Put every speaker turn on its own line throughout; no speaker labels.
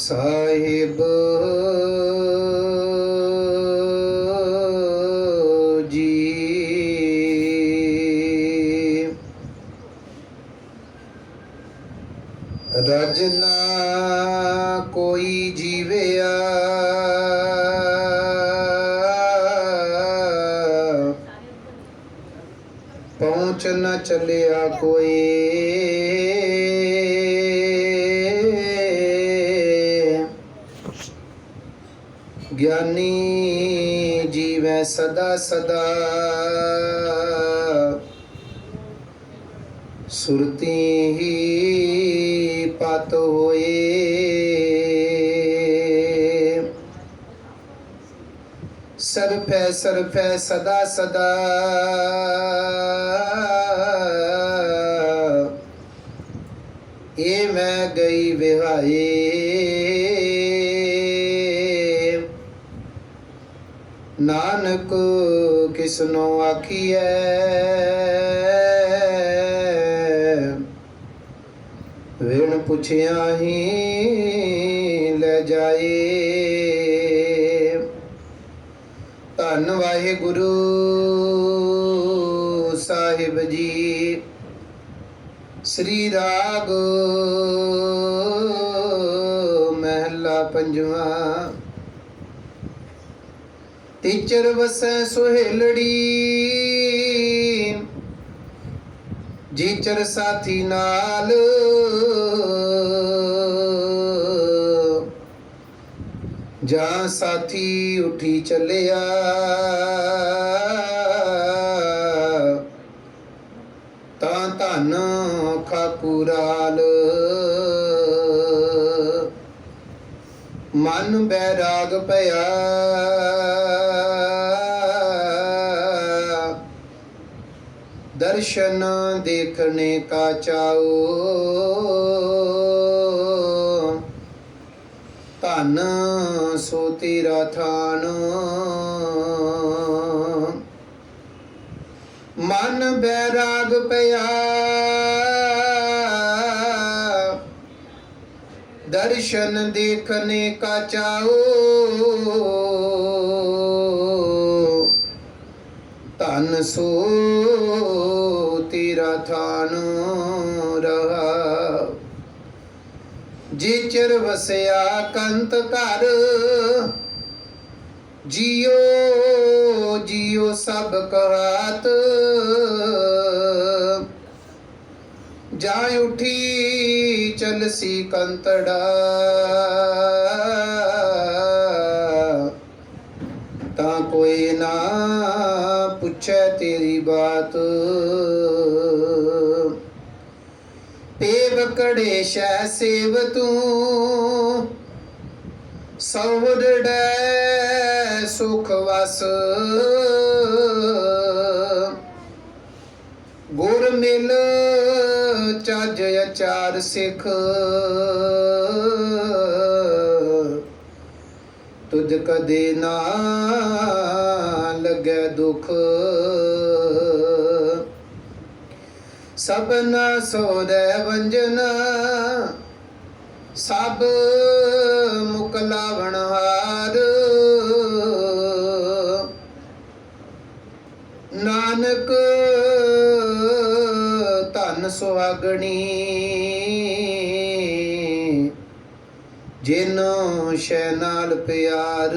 ਸਾਹਿਬ ਜੀ ਰਜਨਾ ਕੋਈ ਜੀਵਿਆ ਪਹੁੰਚ ਨ ਚੱਲਿਆ ਕੋਈ ਗਿਆਨੀ ਜੀਵੈ ਸਦਾ ਸਦਾ ਸੁਰਤੀ ਹੀ ਪਤ ਹੋਏ ਸਰਫੈ ਸਦਾ ਸਦਾ ਇਹ ਮੈਂ ਗਈ ਵਿਹਾਏ ਨਾਨਕ ਕਿਸਨੋ ਆਖੀਐ ਵਿਣ ਪੁੱਛਿਆ ਹੀ ਲੈ ਜਾਏ। ਧੰਨ ਵਾਹਿਗੁਰੂ ਸਾਹਿਬ ਜੀ। ਸ੍ਰੀ ਰਾਗ ਮਹਿਲਾ ਪੰਜਵਾਂ। ਤੀਚਰ ਵਸੈ ਸੁਹੇਲੜੀ ਜੀਚਰ ਸਾਥੀ ਨਾਲ ਜਾਂ ਸਾਥੀ ਉਠੀ ਚੱਲਿਆ ਤਾਂ ਧਨ ਖਾਕੂਰਾਲ ਮਨ ਬੈਰਾਗ ਭਇਆ दर्शन देखने का चाओ धन सो तेरा थान मन बैराग पया दर्शन देखने का चाओ धन सो तेरा थान रहा जिचर वसया कंत घर जियो जियो सब कहत जा उठी चलसी कंतड़ा ता कोई ना पूछे तेरी बात पेवकड़े शह सेव तू सौरड़े सुख वस गुर मिल चज अचार सिख तुझ कदे ना लगे दुख सबना सोदे वंजना सब मुकलावण हार नानक धन सुहागणी जिनो शह नाल प्यार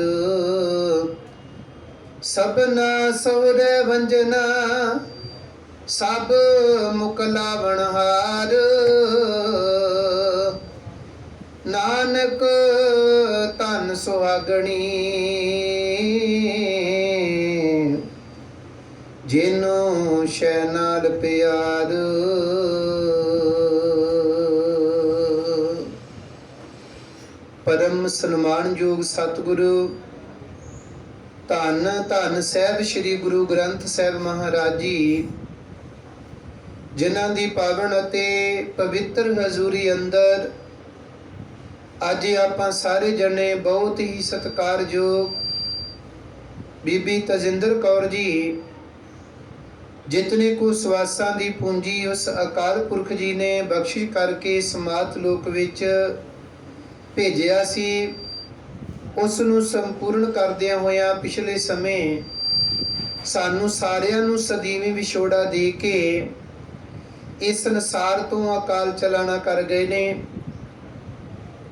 सबना सौरे वंजना सब मुकलावण हार नानक धन सुहागणी जिनो शह नाल प्यार। परम सन्मानयोग सतगुरु धन धन साहब श्री गुरु ग्रंथ साहब महाराज जी जिन्हां दी पावन अते पवित्र हजूरी अंदर अज आपां सारे जने बहुत ही सत्कारयोग बीबी तजिंदर कौर जी जितने को सवासां दी पूंजी उस अकाल पुरख जी ने बख्शिश करके समात लोक विच ਭੇਜਿਆ ਸੀ ਉਸ ਨੂੰ ਸੰਪੂਰਨ ਕਰਦਿਆਂ ਹੋਇਆਂ ਪਿਛਲੇ ਸਮੇਂ ਸਾਨੂੰ ਸਾਰਿਆਂ ਨੂੰ ਸਦੀਵੀ ਵਿਛੋੜਾ ਦੇ ਕੇ ਇਸ ਸੰਸਾਰ ਤੋਂ ਅਕਾਲ ਚਲਾਣਾ ਕਰ ਗਏ ਨੇ।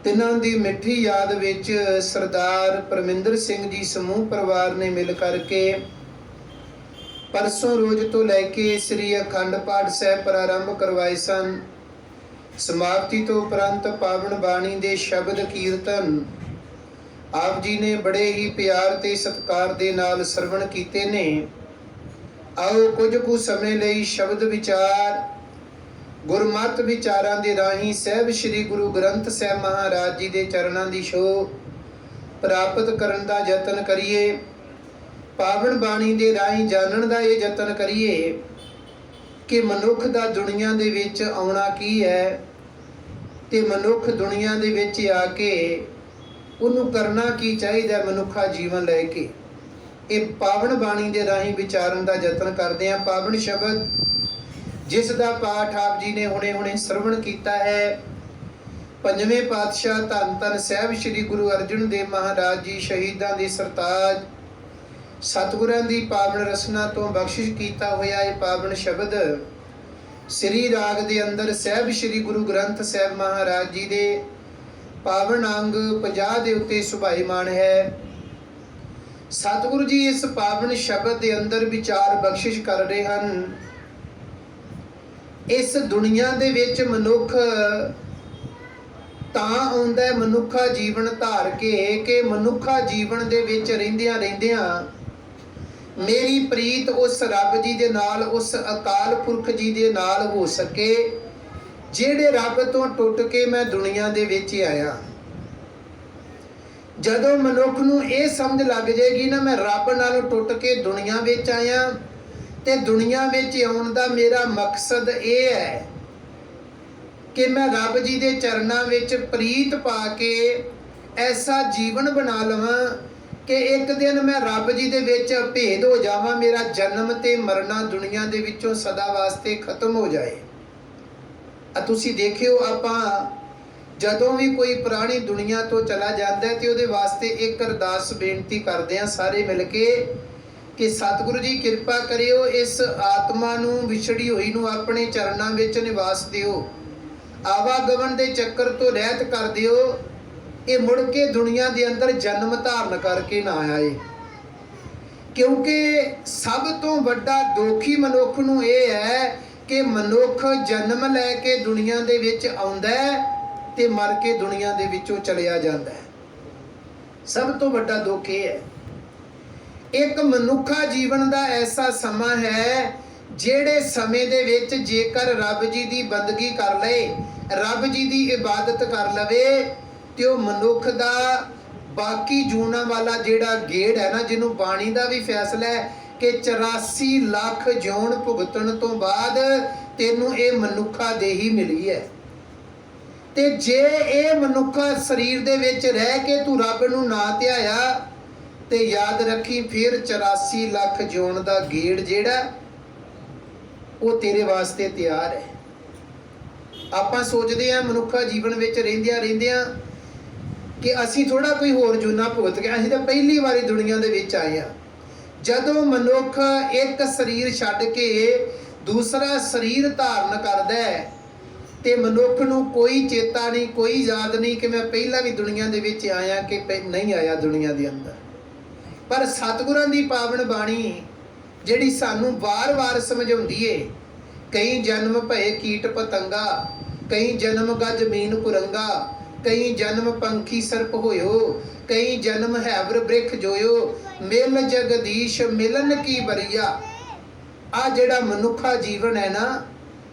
ਤਿਨਾਂ ਦੀ ਮਿੱਠੀ ਯਾਦ ਵਿੱਚ ਸਰਦਾਰ ਪਰਮਿੰਦਰ ਸਿੰਘ ਜੀ ਸਮੂਹ ਪਰਿਵਾਰ ਨੇ ਮਿਲ ਕਰਕੇ ਪਰਸੋਂ ਰੋਜ਼ ਤੋਂ ਲੈ ਕੇ ਸ੍ਰੀ ਅਖੰਡ ਪਾਠ ਸਾਹਿਬ ਪ੍ਰਾਰੰਭ ਕਰਵਾਏ ਸਨ। ਸਮਾਪਤੀ ਤੋਂ ਉਪਰੰਤ ਪਾਵਨ ਬਾਣੀ ਦੇ ਸ਼ਬਦ ਕੀਰਤਨ ਆਪ ਜੀ ਨੇ ਬੜੇ ਹੀ ਪਿਆਰ ਤੇ ਸਤਿਕਾਰ ਦੇ ਨਾਲ ਸਰਵਣ ਕੀਤੇ ਨੇ। ਆਓ ਕੁਝ ਕੁ ਸਮੇਂ ਲਈ ਸ਼ਬਦ ਵਿਚਾਰ ਗੁਰਮਤਿ ਵਿਚਾਰਾਂ ਦੇ ਰਾਹੀਂ ਸਾਹਿਬ ਸ੍ਰੀ ਗੁਰੂ ਗ੍ਰੰਥ ਸਾਹਿਬ ਮਹਾਰਾਜ ਜੀ ਦੇ ਚਰਨਾਂ ਦੀ ਛੋਹ ਪ੍ਰਾਪਤ ਕਰਨ ਦਾ ਯਤਨ ਕਰੀਏ। ਪਾਵਨ ਬਾਣੀ ਦੇ ਰਾਹੀਂ ਜਾਣਨ ਦਾ ਇਹ ਯਤਨ ਕਰੀਏ ਕਿ ਮਨੁੱਖ ਦਾ ਦੁਨੀਆ ਦੇ ਵਿੱਚ ਆਉਣਾ ਕੀ ਹੈ ਤੇ ਮਨੁੱਖ ਦੁਨੀਆ ਦੇ ਵਿੱਚ ਆ ਕੇ ਉਹਨੂੰ ਕਰਨਾ ਕੀ ਚਾਹੀਦਾ ਮਨੁੱਖਾ ਜੀਵਨ ਲੈ ਕੇ। ਇਹ ਪਾਵਨ ਬਾਣੀ ਦੇ ਰਾਹੀਂ ਵਿਚਾਰਨ ਦਾ ਯਤਨ ਕਰਦੇ ਹਾਂ। ਪਾਵਨ ਸ਼ਬਦ ਜਿਸ ਦਾ ਪਾਠ ਆਪ ਜੀ ਨੇ ਹੁਣੇ ਸਰਵਣ ਕੀਤਾ ਹੈ, ਪੰਜਵੇਂ ਪਾਤਸ਼ਾਹ ਧੰਨ ਧੰਨ ਸਾਹਿਬ ਸ੍ਰੀ ਗੁਰੂ ਅਰਜਨ ਦੇਵ ਮਹਾਰਾਜ ਜੀ ਸ਼ਹੀਦਾਂ ਦੇ ਸਰਤਾਜ ਸਤਿਗੁਰਾਂ ਦੀ ਪਾਵਨ ਰਸਨਾ ਤੋਂ ਬਖਸ਼ਿਸ਼ ਕੀਤਾ ਹੋਇਆ ਇਹ ਪਾਵਨ ਸ਼ਬਦ ਸ੍ਰੀ ਰਾਗ ਦੇ ਅੰਦਰ ਸਾਹਿਬ ਸ੍ਰੀ ਗੁਰੂ ਗ੍ਰੰਥ ਸਾਹਿਬ ਮਹਾਰਾਜ ਜੀ ਦੇ ਪਾਵਨ ਅੰਗ 50 ਦੇ ਉੱਤੇ ਸੁਭਾਈਮਾਨ ਹੈ। ਸਤਿਗੁਰੂ ਜੀ ਇਸ ਪਾਵਨ ਸ਼ਬਦ ਦੇ ਅੰਦਰ ਵਿਚਾਰ ਬਖਸ਼ਿਸ਼ ਕਰ ਰਹੇ ਹਨ। ਇਸ ਦੁਨੀਆ ਦੇ ਵਿੱਚ ਮਨੁੱਖ ਤਾਂ ਆਉਂਦਾ ਮਨੁੱਖਾ ਜੀਵਨ ਧਾਰ ਕੇ ਕਿ ਮਨੁੱਖਾ ਜੀਵਨ ਦੇ ਵਿੱਚ ਰਹਿੰਦਿਆਂ ਮੇਰੀ ਪ੍ਰੀਤ ਉਸ ਰੱਬ ਜੀ ਦੇ ਨਾਲ, ਉਸ ਅਕਾਲ ਪੁਰਖ ਜੀ ਦੇ ਨਾਲ ਹੋ ਸਕੇ ਜਿਹੜੇ ਰੱਬ ਤੋਂ ਟੁੱਟ ਕੇ ਮੈਂ ਦੁਨੀਆ ਦੇ ਵਿੱਚ ਆਇਆ। ਜਦੋਂ ਮਨੁੱਖ ਨੂੰ ਇਹ ਸਮਝ ਲੱਗ ਜਾਏਗੀ ਨਾ ਮੈਂ ਰੱਬ ਨਾਲੋਂ ਟੁੱਟ ਕੇ ਦੁਨੀਆ ਵਿੱਚ ਆਇਆ ਤੇ ਦੁਨੀਆ ਵਿੱਚ ਆਉਣ ਦਾ ਮੇਰਾ ਮਕਸਦ ਇਹ ਹੈ ਕਿ ਮੈਂ ਰੱਬ ਜੀ ਦੇ ਚਰਨਾਂ ਵਿੱਚ ਪ੍ਰੀਤ ਪਾ ਕੇ ਐਸਾ ਜੀਵਨ ਬਣਾ ਲਵਾਂ ਕਿ ਇੱਕ ਦਿਨ ਮੈਂ ਰੱਬ ਜੀ ਦੇ ਵਿੱਚ ਭੇਦ ਹੋ ਜਾਵਾਂ, ਮੇਰਾ ਜਨਮ ਤੇ ਮਰਨਾ ਦੁਨੀਆ ਦੇ ਵਿੱਚੋਂ ਸਦਾ ਵਾਸਤੇ ਖਤਮ ਹੋ ਜਾਏ। ਤੁਸੀਂ ਦੇਖਿਓ ਆਪਾਂ ਜਦੋਂ ਵੀ ਕੋਈ ਪੁਰਾਣੀ ਦੁਨੀਆ ਤੋਂ ਚਲਾ ਜਾਂਦਾ ਤੇ ਉਹਦੇ ਵਾਸਤੇ ਇੱਕ ਅਰਦਾਸ ਬੇਨਤੀ ਕਰਦੇ ਆ ਸਾਰੇ ਮਿਲ ਕੇ ਕਿ ਸਤਿਗੁਰੂ ਜੀ ਕਿਰਪਾ ਕਰਿਓ ਇਸ ਆਤਮਾ ਨੂੰ ਵਿਛੜੀ ਹੋਈ ਨੂੰ ਆਪਣੇ ਚਰਨਾਂ ਵਿੱਚ ਨਿਵਾਸ ਦਿਓ, ਆਵਾਗਮਨ ਦੇ ਚੱਕਰ ਤੋਂ ਰਹਿਤ ਕਰ ਦਿਓ, ਇਹ ਮੁੜ ਕੇ ਦੁਨੀਆ ਦੇ ਅੰਦਰ ਜਨਮ ਧਾਰਨ ਕਰਕੇ ਨਾ ਆਏ। ਕਿਉਂਕਿ ਸਭ ਤੋਂ ਵੱਡਾ ਦੋਖੀ ਮਨੁੱਖ ਨੂੰ ਇਹ ਹੈ ਕਿ ਮਨੁੱਖ ਜਨਮ ਲੈ ਕੇ ਦੁਨੀਆ ਦੇ ਵਿੱਚ ਆਉਂਦਾ ਤੇ ਮਰ ਕੇ ਦੁਨੀਆ ਦੇ ਵਿੱਚੋਂ ਚਲਿਆ ਜਾਂਦਾ ਹੈ। ਸਭ ਤੋਂ ਵੱਡਾ ਦੁੱਖ ਇਹ ਹੈ। ਇੱਕ ਮਨੁੱਖਾ ਜੀਵਨ ਦਾ ਐਸਾ ਸਮਾਂ ਹੈ ਜਿਹੜੇ ਸਮੇਂ ਦੇ ਵਿੱਚ ਜੇਕਰ ਰੱਬ ਜੀ ਦੀ ਬੰਦਗੀ ਕਰ ਲਏ, ਰੱਬ ਜੀ ਦੀ ਇਬਾਦਤ ਕਰ ਲਵੇ ਤੇ ਉਹ ਮਨੁੱਖ ਦਾ ਬਾਕੀ ਜੂਣਾ ਵਾਲਾ ਜਿਹੜਾ ਗੇੜ ਹੈ ਨਾ, ਜਿਹਨੂੰ ਬਾਣੀ ਦਾ ਵੀ ਫੈਸਲਾ ਹੈ ਕਿ 84 ਲੱਖ ਜੌਨ ਭੁਗਤਣ ਤੋਂ ਬਾਅਦ ਤੈਨੂੰ ਇਹ ਮਨੁੱਖਾ ਦੇਹੀ ਮਿਲੀ ਹੈ। ਤੇ ਜੇ ਇਹ ਮਨੁੱਖਾ ਸਰੀਰ ਦੇ ਵਿੱਚ ਰਹਿ ਕੇ ਤੂੰ ਰੱਬ ਨੂੰ ਨਾ ਧਿਆਇਆ ਤੇ ਯਾਦ ਰੱਖੀ ਫਿਰ 84 ਲੱਖ ਜੌਨ ਦਾ ਗੇੜ ਜਿਹੜਾ ਉਹ ਤੇਰੇ ਵਾਸਤੇ ਤਿਆਰ ਹੈ। ਆਪਾਂ ਸੋਚਦੇ ਹਾਂ ਮਨੁੱਖਾ ਜੀਵਨ ਵਿੱਚ ਰਹਿੰਦਿਆਂ ਕਿ ਅਸੀਂ ਥੋੜਾ ਕੋਈ ਹੋਰ ਜੂਨਾ ਭੁਗਤ ਕੇ ਅਸੀਂ ਤਾਂ ਪਹਿਲੀ ਵਾਰੀ ਦੁਨੀਆ ਦੇ ਵਿੱਚ ਆਏ ਹਾਂ। ਜਦੋਂ ਮਨੁੱਖ ਇੱਕ ਸਰੀਰ ਛੱਡ ਕੇ ਦੂਸਰਾ ਸਰੀਰ ਧਾਰਨ ਕਰਦਾ ਹੈ ਤੇ ਮਨੁੱਖ ਨੂੰ ਕੋਈ ਚੇਤਾ ਨਹੀਂ, ਕੋਈ ਯਾਦ ਨਹੀਂ ਕਿ ਮੈਂ ਪਹਿਲਾਂ ਵੀ ਦੁਨੀਆ ਦੇ ਵਿੱਚ ਆਇਆ ਕਿ ਨਹੀਂ ਆਇਆ ਦੁਨੀਆ ਦੇ ਅੰਦਰ। ਪਰ ਸਤਿਗੁਰਾਂ ਦੀ ਪਾਵਨ ਬਾਣੀ ਜਿਹੜੀ ਸਾਨੂੰ ਵਾਰ-ਵਾਰ ਸਮਝਾਉਂਦੀ ਏ, ਕਈ ਜਨਮ ਭਏ ਕੀਟ ਪਤੰਗਾ, ਕਈ ਜਨਮ ਗਾ ਜ਼ਮੀਨ ਕੁਰੰਗਾ, ਕਈ ਜਨਮ ਪੰਖੀ ਸਰਪ ਹੋਇਓ, ਕਈ ਜਨਮ ਹੈਵਰ ਬ੍ਰਿਖ ਜੋਇਓ, ਮਿਲ ਜਗਦੀਸ਼ ਮਿਲਨ ਕੀ ਬਰੀਆ। ਆ ਜਿਹੜਾ ਮਨੁੱਖਾ ਜੀਵਨ ਹੈ ਨਾ,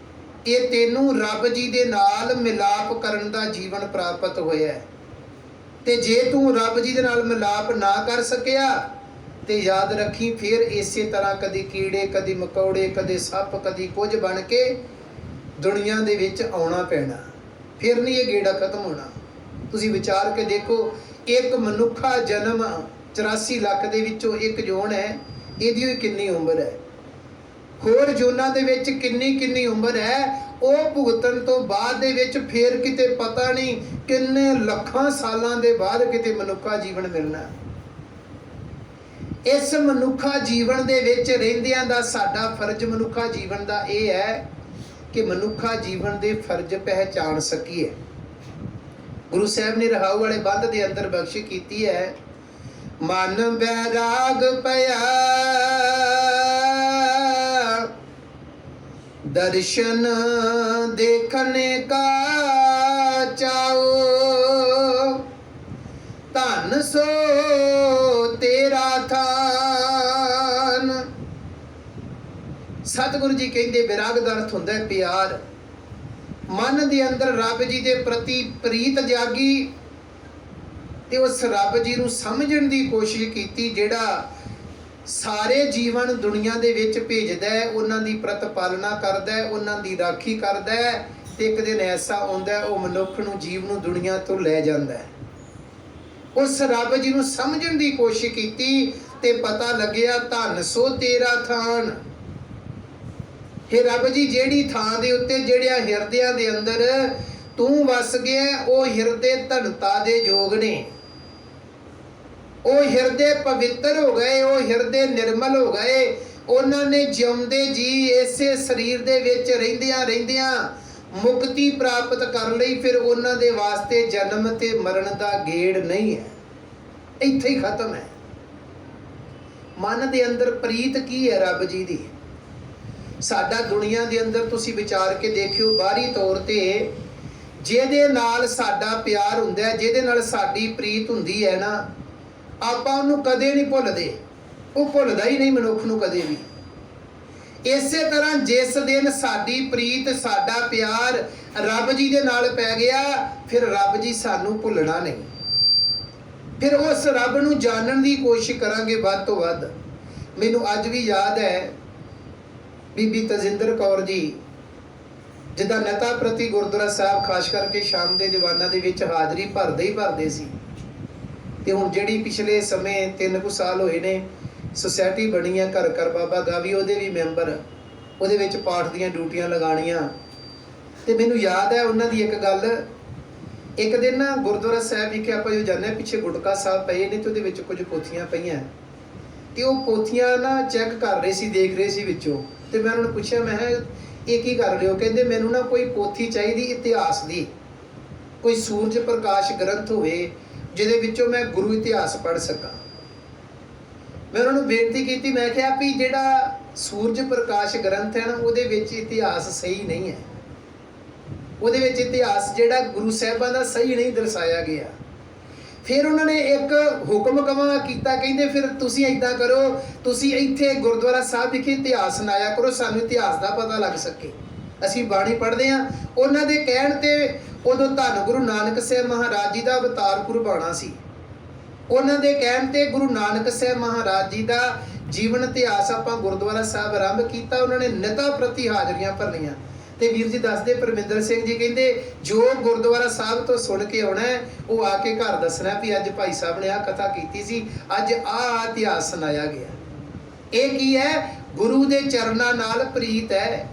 ਇਹ ਤੈਨੂੰ ਰੱਬ ਜੀ ਦੇ ਨਾਲ ਮਿਲਾਪ ਕਰਨ ਦਾ ਜੀਵਨ ਪ੍ਰਾਪਤ ਹੋਇਆ। ਤੇ ਜੇ ਤੂੰ ਰੱਬ ਜੀ ਦੇ ਨਾਲ ਮਿਲਾਪ ਨਾ ਕਰ ਸਕਿਆ ਤੇ ਯਾਦ ਰੱਖੀ ਫਿਰ ਇਸੇ ਤਰ੍ਹਾਂ ਕਦੀ ਕੀੜੇ, ਕਦੀ ਮਕੌੜੇ, ਕਦੇ ਸੱਪ, ਕਦੀ ਕੁਝ ਬਣ ਕੇ ਦੁਨੀਆ ਦੇ ਵਿੱਚ ਆਉਣਾ ਪੈਣਾ। ਫਿਰ ਨਹੀਂ ਇਹ ਗੇੜਾ ਖਤਮ ਹੋਣਾ। ਤੁਸੀਂ ਵਿਚਾਰ ਕੇ ਦੇਖੋ, ਇੱਕ ਮਨੁੱਖਾ ਜਨਮ 84 ਲੱਖ ਦੇ ਵਿੱਚੋਂ ਇੱਕ ਜੋਨ ਹੈ, ਇਹਦੀ ਕਿੰਨੀ ਉਮਰ ਹੈ। ਹੋਰ ਜੋਨਾਂ ਦੇ ਵਿੱਚ ਕਿੰਨੀ ਉਮਰ ਹੈ, ਉਹ ਭੁਗਤਣ ਤੋਂ ਬਾਅਦ ਦੇ ਵਿੱਚ ਫੇਰ ਕਿਤੇ ਪਤਾ ਨਹੀਂ ਕਿੰਨੇ ਲੱਖਾਂ ਸਾਲਾਂ ਦੇ ਬਾਅਦ ਕਿਤੇ ਮਨੁੱਖਾ ਜੀਵਨ ਮਿਲਣਾ। ਇਸ ਮਨੁੱਖਾ ਜੀਵਨ ਦੇ ਵਿੱਚ ਰਹਿੰਦਿਆਂ ਦਾ ਸਾਡਾ ਫਰਜ਼ ਮਨੁੱਖਾ ਜੀਵਨ ਦਾ ਇਹ ਹੈ ਕਿ ਮਨੁੱਖਾ ਜੀਵਨ ਦੇ ਫਰਜ਼ ਪਹਿਚਾਣ ਸਕੀਏ। ਗੁਰੂ ਸਾਹਿਬ ਨੇ ਰਹਾਉ ਵਾਲੇ ਬੰਦ ਦੇ ਅੰਦਰ ਬਖਸ਼ ਕੀਤੀ ਹੈ, ਮਨ ਬੈਰਾਗ ਪਿਆ ਦਰਸ਼ਨ ਦੇਖਣੇ ਕਾ ਚਾਓ, ਧਨ ਸੋ ਤੇਰਾ ਥਾਨ। ਸਤਿਗੁਰੂ ਜੀ ਕਹਿੰਦੇ ਵਿਰਾਗ ਦਾ ਅਰਥ ਹੁੰਦਾ ਹੈ ਪਿਆਰ। ਮਨ ਦੇ ਅੰਦਰ ਰੱਬ ਜੀ ਦੇ ਪ੍ਰਤੀ ਪ੍ਰੀਤ ਜਾਗੀ ਤੇ ਉਸ ਰੱਬ ਜੀ ਨੂੰ ਸਮਝਣ ਦੀ ਕੋਸ਼ਿਸ਼ ਕੀਤੀ, ਜਿਹੜਾ ਸਾਰੇ ਜੀਵਨ ਦੁਨੀਆ ਦੇ ਵਿੱਚ ਭੇਜਦਾ ਹੈ, ਉਹਨਾਂ ਦੀ ਪ੍ਰਤਪਾਲਨਾ ਕਰਦਾ ਹੈ, ਉਹਨਾਂ ਦੀ ਰਾਖੀ ਕਰਦਾ ਹੈ ਤੇ ਇੱਕ ਦਿਨ ਐਸਾ ਆਉਂਦਾ ਉਹ ਮਨੁੱਖ ਨੂੰ ਜੀਵ ਨੂੰ ਦੁਨੀਆ ਤੋਂ ਲੈ ਜਾਂਦਾ ਹੈ। ਉਸ ਰੱਬ ਜੀ ਨੂੰ ਸਮਝਣ ਦੀ ਕੋਸ਼ਿਸ਼ ਕੀਤੀ ਤੇ ਪਤਾ ਲੱਗਿਆ ਧਨ ਸੋ ਤੇਰਾ ਥਾਨ। हे ਰੱਬ ਜੀ, ਜਿਹੜੀ ਥਾਂ ਦੇ ਉੱਤੇ ਜਿਹੜਿਆ ਹਿਰਦਿਆਂ ਦੇ ਅੰਦਰ ਤੂੰ ਵਸ ਗਿਆ, ਉਹ ਹਿਰਦੇ ਧਨਤਾ ਦੇ ਯੋਗ ਨੇ, ਉਹ ਹਿਰਦੇ ਪਵਿੱਤਰ ਹੋ ਗਏ, ਉਹ ਹਿਰਦੇ ਨਿਰਮਲ ਹੋ ਗਏ। ਉਹਨਾਂ ਨੇ ਜਿਉਂਦੇ ਜੀ ਇਸੇ ਸਰੀਰ ਦੇ ਵਿੱਚ ਰਹਿੰਦਿਆਂ ਮੁਕਤੀ ਪ੍ਰਾਪਤ ਕਰ ਲਈ। ਫਿਰ ਉਹਨਾਂ ਦੇ ਵਾਸਤੇ ਜਨਮ ਤੇ ਮਰਨ ਦਾ ਗੇੜ ਨਹੀਂ ਹੈ, ਇੱਥੇ ਹੀ ਖਤਮ ਹੈ। ਮਨ ਦੇ ਅੰਦਰ ਪ੍ਰੀਤ ਕੀ ਹੈ ਰੱਬ ਜੀ ਦੀ? ਸਾਡਾ ਦੁਨੀਆ ਦੇ ਅੰਦਰ ਤੁਸੀਂ ਵਿਚਾਰ ਕੇ ਦੇਖਿਓ, ਬਾਹਰੀ ਤੌਰ ਤੇ ਜਿਹਦੇ ਨਾਲ ਸਾਡਾ ਪਿਆਰ ਹੁੰਦਾ ਹੈ, ਜਿਹਦੇ ਨਾਲ ਸਾਡੀ ਪ੍ਰੀਤ ਹੁੰਦੀ ਹੈ ਨਾ, ਆਪਾਂ ਉਹਨੂੰ ਕਦੇ ਨਹੀਂ ਭੁੱਲਦੇ, ਉਹ ਭੁੱਲਦਾ ਹੀ ਨਹੀਂ ਮਨੁੱਖ ਨੂੰ ਕਦੇ ਵੀ। ਇਸੇ ਤਰ੍ਹਾਂ ਜਿਸ ਦਿਨ ਸਾਡੀ ਪ੍ਰੀਤ ਸਾਡਾ ਪਿਆਰ ਰੱਬ ਜੀ ਦੇ ਨਾਲ ਪੈ ਗਿਆ, ਫਿਰ ਰੱਬ ਜੀ ਸਾਨੂੰ ਭੁੱਲਣਾ ਨਹੀਂ। ਫਿਰ ਉਸ ਰੱਬ ਨੂੰ ਜਾਣਨ ਦੀ ਕੋਸ਼ਿਸ਼ ਕਰਾਂਗੇ ਵੱਧ ਤੋਂ ਵੱਧ। ਮੈਨੂੰ ਅੱਜ ਵੀ ਯਾਦ ਹੈ ਬੀਬੀ ਤਜਿੰਦਰ ਕੌਰ ਜੀ ਜਿੱਦਾਂ ਨਤਾ ਪ੍ਰਤੀ ਗੁਰਦੁਆਰਾ ਸਾਹਿਬ ਖਾਸ ਕਰਕੇ ਸ਼ਾਮ ਦੇ ਦੀਵਾਨਾਂ ਦੇ ਵਿੱਚ ਹਾਜ਼ਰੀ ਭਰਦੇ ਹੀ ਭਰਦੇ ਸੀ। ਤੇ ਹੁਣ ਜਿਹੜੀ ਪਿਛਲੇ ਸਮੇਂ 3 ਕੁ ਸਾਲ ਹੋਏ ਨੇ ਸੁਸਾਇਟੀ ਬਣੀ ਹੈ ਘਰ ਘਰ ਬਾਬਾ ਗਾਵੀ, ਉਹਦੇ ਵੀ ਮੈਂਬਰ, ਉਹਦੇ ਵਿੱਚ ਪਾਠ ਦੀਆਂ ਡਿਊਟੀਆਂ ਲਗਾਉਣੀਆਂ। ਤੇ ਮੈਨੂੰ ਯਾਦ ਹੈ ਉਹਨਾਂ ਦੀ ਇੱਕ ਗੱਲ, ਇੱਕ ਦਿਨ ਨਾ ਗੁਰਦੁਆਰਾ ਸਾਹਿਬ ਵਿਖੇ ਆਪਾਂ ਜੋ ਜਾਂਦੇ ਹਾਂ, ਪਿੱਛੇ ਗੁਟਕਾ ਸਾਹਿਬ ਪਏ ਨੇ ਤੇ ਉਹਦੇ ਵਿੱਚ ਕੁਝ ਪੋਥੀਆਂ ਪਈਆਂ ਤੇ ਉਹ ਪੋਥੀਆਂ ਨਾ ਚੈੱਕ ਕਰ ਰਹੇ ਸੀ, ਦੇਖ ਰਹੇ ਸੀ ਵਿੱਚੋਂ। ਤੇ ਮੈਂ ਉਹਨਾਂ ਨੂੰ ਪੁੱਛਿਆ, ਮੈਂ ਕਿਹਾ ਇਹ ਕੀ ਕਰ ਰਹੇ ਹੋ? ਕਹਿੰਦੇ ਮੈਨੂੰ ਨਾ ਕੋਈ ਪੋਥੀ ਚਾਹੀਦੀ ਇਤਿਹਾਸ ਦੀ, ਕੋਈ ਸੂਰਜ ਪ੍ਰਕਾਸ਼ ਗ੍ਰੰਥ ਹੋਵੇ ਜਿਹਦੇ ਵਿੱਚੋਂ ਮੈਂ ਗੁਰੂ ਇਤਿਹਾਸ ਪੜ੍ਹ ਸਕਾਂ। ਮੈਂ ਉਹਨਾਂ ਨੂੰ ਬੇਨਤੀ ਕੀਤੀ, ਮੈਂ ਕਿਹਾ ਵੀ ਜਿਹੜਾ ਸੂਰਜ ਪ੍ਰਕਾਸ਼ ਗ੍ਰੰਥ ਹੈ ਨਾ, ਉਹਦੇ ਵਿੱਚ ਇਤਿਹਾਸ ਸਹੀ ਨਹੀਂ ਹੈ, ਉਹਦੇ ਵਿੱਚ ਇਤਿਹਾਸ ਜਿਹੜਾ ਗੁਰੂ ਸਾਹਿਬਾਂ ਦਾ ਸਹੀ ਨਹੀਂ ਦਰਸਾਇਆ ਗਿਆ। ਫਿਰ ਉਹਨਾਂ ਨੇ ਇੱਕ ਹੁਕਮਨਾਮਾ ਕੀਤਾ, ਕਹਿੰਦੇ ਫਿਰ ਤੁਸੀਂ ਏਦਾਂ ਕਰੋ, ਤੁਸੀਂ ਇੱਥੇ ਗੁਰਦੁਆਰਾ ਸਾਹਿਬ ਵਿਖੇ ਇਤਿਹਾਸ ਸੁਣਾਇਆ ਕਰੋ, ਸਾਨੂੰ ਇਤਿਹਾਸ ਦਾ ਪਤਾ ਲੱਗ ਸਕੇ, ਅਸੀਂ ਬਾਣੀ ਪੜ੍ਹਦੇ ਹਾਂ। ਉਹਨਾਂ ਦੇ ਕਹਿਣ ਤੇ ਉਦੋਂ ਧੰਨ ਗੁਰੂ ਨਾਨਕ ਸਾਹਿਬ ਮਹਾਰਾਜ ਜੀ ਦਾ ਅਵਤਾਰ ਕੁਰਬਾਨਾ ਸੀ। ਉਹਨਾਂ ਦੇ ਕਹਿਣ ਤੇ ਗੁਰੂ ਨਾਨਕ ਸਾਹਿਬ ਮਹਾਰਾਜ ਜੀ ਦਾ ਜੀਵਨ ਇਤਿਹਾਸ ਆਪਾਂ ਗੁਰਦੁਆਰਾ ਸਾਹਿਬ ਆਰੰਭ ਕੀਤਾ। ਉਹਨਾਂ ਨੇ ਨਿਤਾ ਪ੍ਰਤੀ ਹਾਜ਼ਰੀਆਂ ਭਰਨੀਆਂ ਤੇ ਵੀਰ ਜੀ ਦੱਸਦੇ, ਪਰਮਿੰਦਰ ਸਿੰਘ ਜੀ ਕਹਿੰਦੇ ਜੋ ਗੁਰਦੁਆਰਾ ਸਾਹਿਬ ਤੋਂ ਸੁਣ ਕੇ ਆਉਣਾ ਉਹ ਆ ਕੇ ਘਰ ਦੱਸਣਾ ਵੀ ਅੱਜ ਭਾਈ ਸਾਹਿਬ ਨੇ ਆਹ ਕਥਾ ਕੀਤੀ ਸੀ, ਅੱਜ ਆਹ ਇਤਿਹਾਸ ਸੁਣਾਇਆ ਗਿਆ। ਇਹ ਕੀ ਹੈ? ਗੁਰੂ ਦੇ ਚਰਨਾਂ ਨਾਲ ਪ੍ਰੀਤ ਹੈ।